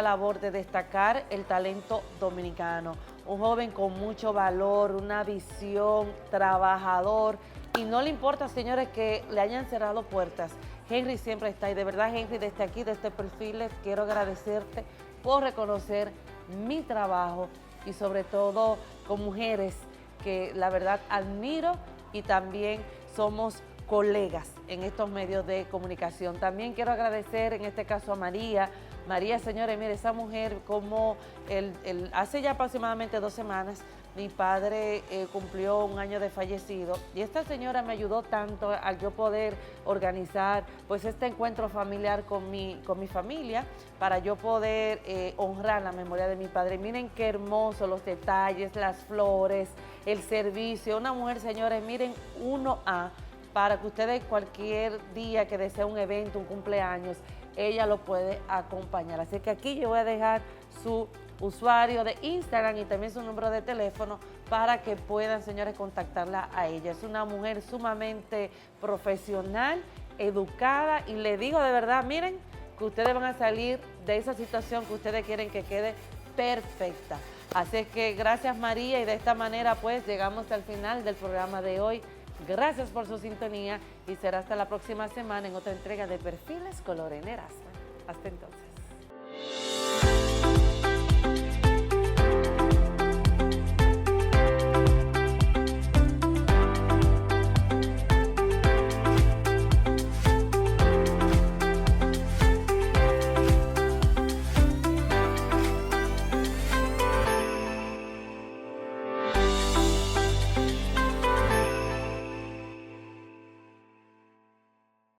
labor de destacar el talento dominicano, un joven con mucho valor, una visión, trabajador, y no le importa, señores, que le hayan cerrado puertas. Henry siempre está ahí. De verdad, Henry, desde aquí, desde Perfiles, quiero agradecerte por reconocer mi trabajo y sobre todo con mujeres que la verdad admiro y también somos colegas en estos medios de comunicación. También quiero agradecer en este caso a María. María, señores, mire, esa mujer como hace ya aproximadamente 2 semanas, mi padre cumplió 1 año de fallecido y esta señora me ayudó tanto al yo poder organizar pues este encuentro familiar con mi familia para yo poder honrar la memoria de mi padre. Miren qué hermoso los detalles, las flores, el servicio. Una mujer, señores, miren, 1A, para que ustedes cualquier día que deseen un evento, un cumpleaños, ella lo puede acompañar. Así que aquí yo voy a dejar su usuario de Instagram y también su número de teléfono para que puedan, señores, contactarla a ella. Es una mujer sumamente profesional, educada y le digo de verdad, miren, que ustedes van a salir de esa situación que ustedes quieren que quede perfecta. Así que gracias María y de esta manera pues llegamos al final del programa de hoy. Gracias por su sintonía y será hasta la próxima semana en otra entrega de Perfiles con Lorena Erasme. Hasta entonces.